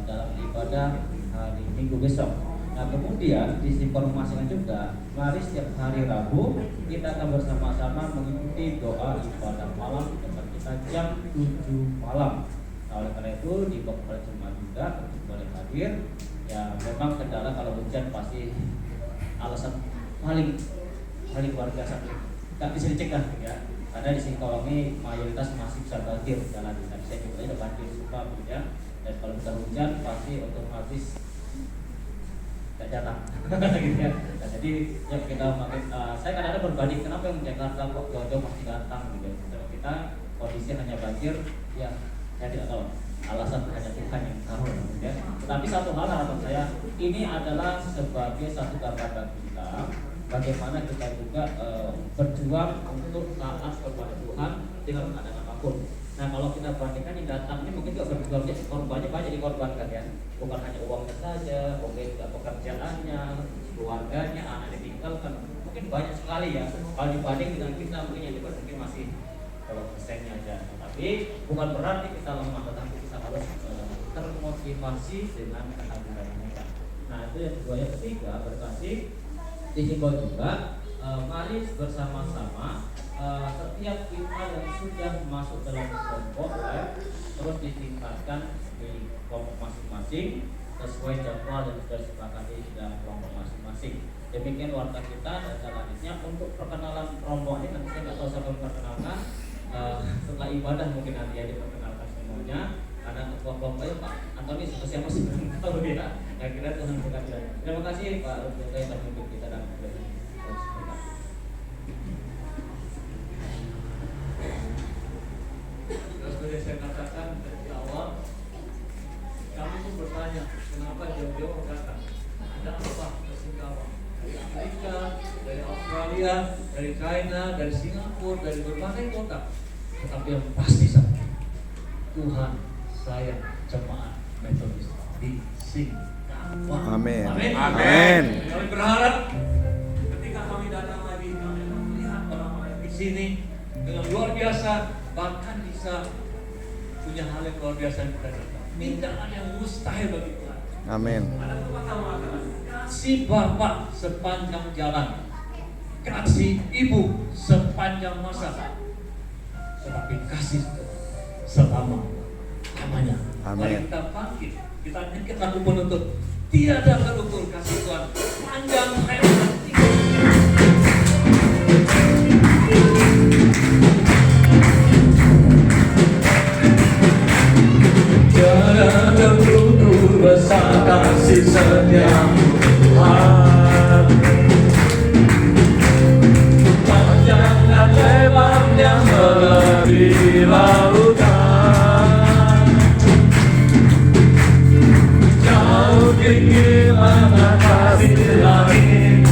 dalam ibadah hari Minggu besok. Nah kemudian di informasikan juga, mari setiap hari Rabu kita akan bersama-sama mengikuti doa ibadah malam di tempat kita jam 7 malam. Nah oleh karena itu dibawa kepada jemaat juga untuk boleh hadir. Ya memang kendala kalau hujan pasti alasan paling luar biasa, nggak bisa dicegah ya. Karena di Singkawang ini mayoritas masih bisa banjir jalan. Tadi saya coba ada banjir suka ya. Dan kalau kita hujan pasti otomatis tidak datang gitu ya. Nah, jadi ya kita makin saya kadang-kadang berbanding kenapa yang Jakarta kok jauh-jauh masih datang gitu ya. Kalau kita kondisi hanya banjir ya saya tidak tahu, alasan hanya Tuhan yang tahu gitu ya. Tetapi satu hal harapan saya, ini adalah sebagai satu gambar bagi kita bagaimana kita juga berjuang untuk taat kepada Tuhan dengan keadaan apapun. Nah kalau kita bandingkan yang datang ini mungkin juga berjuangnya korbannya banyak dikorbankan ya, bukan hanya uangnya saja, mungkin juga pekerjaannya, keluarganya, anak ditinggalkan, mungkin banyak sekali ya. Kalau dibanding dengan kita mungkin yang dibuat mungkin masih kalau persennya aja. Tapi bukan berarti kita lemah, tetapi kita harus termotivasi dengan kehadiran mereka. Nah itu yang kedua. Yang ketiga berkasih dihimbau juga, mari bersama-sama setiap kita yang sudah masuk dalam kelompok terus ditingkatkan di kelompok masing-masing. sesuai jadwal yang sudah disepakati dalam kelompok masing-masing. Demikian warta kita, dan selanjutnya untuk perkenalan kelompok ini nanti saya nggak tahu siapa yang perkenalkan. Setelah ibadah mungkin nanti ya diperkenalkan semuanya. Karena ketua kelompoknya Pak Antoni siapa sih tahu ya. Nah, kira Tuhan berkati. Terima kasih Pak Rufio yang telah memimpin kita dalam kuliah. Sudah saya katakan dari awal, kami pun bertanya kenapa jauh-jauh datang. Ada apa ke Singkawa? Dari Amerika, dari Australia, dari China, dari Singapura, dari berbagai kota. Tetapi yang pasti satu, Tuhan sayang jemaat Metodis di Singkawa. Amin. Amin. Amin. Kami berharap ketika kami datang lagi, kami akan melihat orang-orang di sini dengan luar biasa, bahkan bisa punya hal yang luar biasa yang kita dapat. Mintaan yang mustahil bagi Tuhan. Amin. Ada pepatah mengatakan, kasih Bapak sepanjang jalan, kasih Ibu sepanjang masa, tetapi kasih selama-lamanya. Amin. Mari kita bangkit, kita nyanyikan lagu penutup. Tiada terukur kasih Tuhan, panjang lebar tinggi. Tiada terukur besar kasih setiamu Tuhan. Panjang dan lebarnya melebihi lautan, jauh tinggi mengatasi langit,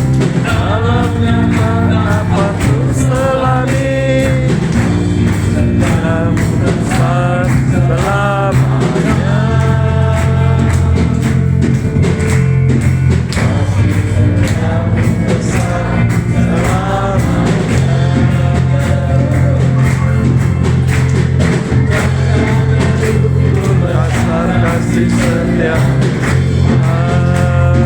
dalamnya tak dapat terselami. Setiamu besar selamanya. Kasih setiamu besar selamanya. Besar kasih setiamu Tuhan.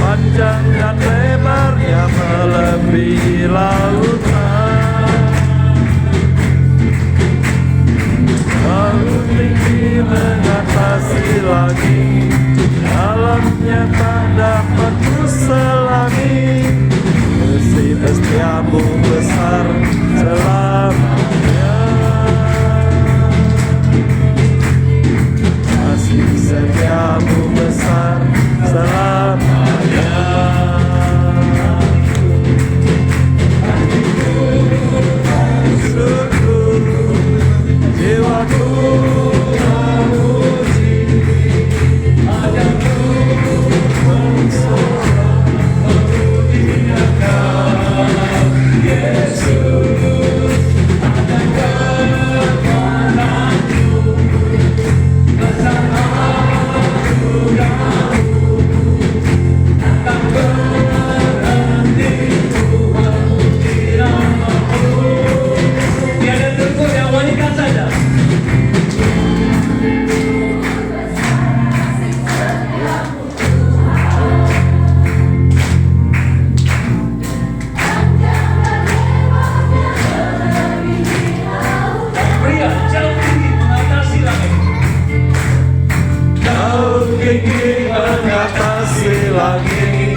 Panjang dan lebarnya melebihi lautan, lalu tinggi mengatasi langit, dalamnya tak dapat terselami. Kasih setiamu besar selamanya. Kasih setiamu besar selamanya. Syukur jiwaku memuji, hatiku bersorak memuji Engkau, Yesus. Ada kekuatanmu bersama anugerahmu, tak berhenti memuji nama-Mu. Tiada terukur yang wanita saja. Pria jauh tinggi mengatasi langit. Jauh tinggi mengatasi langit,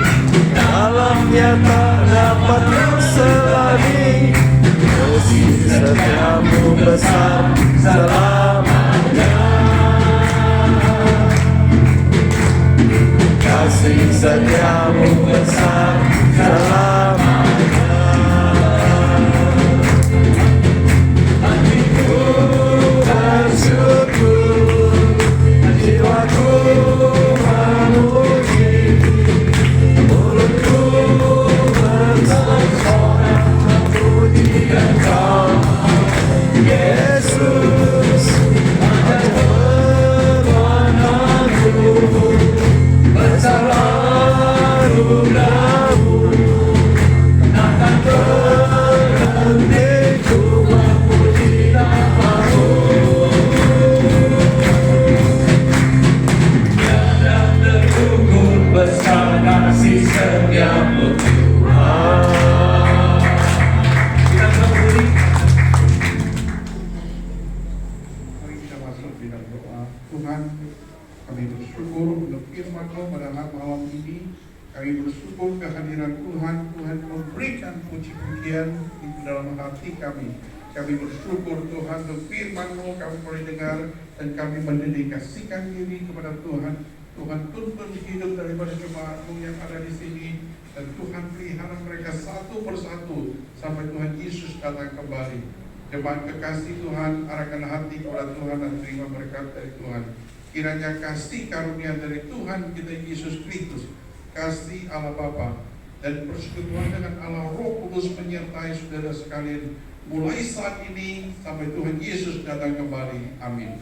dalamnya tak dapat terselami. Kasih setiamu besar selamanya. Kasih setiamu besar selamanya. Hatiku bersyukur, jiwaku memuji, mulutku bersorak memuji Engkau, Yesus. dalam doa. Tuhan, kami bersyukur untuk firman-Mu pada malam ini. Kami bersyukur kehadiran Tuhan. Tuhan memberikan puji-pujian di dalam hati kami. Kami bersyukur Tuhan untuk firman-Mu kami boleh dengar dan kami mendedikasikan diri kepada Tuhan. Tuhan tuntun hidup daripada jemaat-Mu yang ada di sini, dan Tuhan pelihara mereka satu persatu sampai Tuhan Yesus datang kembali. Jemaat kekasih Tuhan, arahkan hati kepada Tuhan dan terima berkat dari Tuhan. Kiranya kasih karunia dari Tuhan kita Yesus Kristus, kasih Allah Bapa, dan persekutuan dengan Allah Roh Kudus menyertai saudara sekalian mulai saat ini sampai Tuhan Yesus datang kembali. Amin.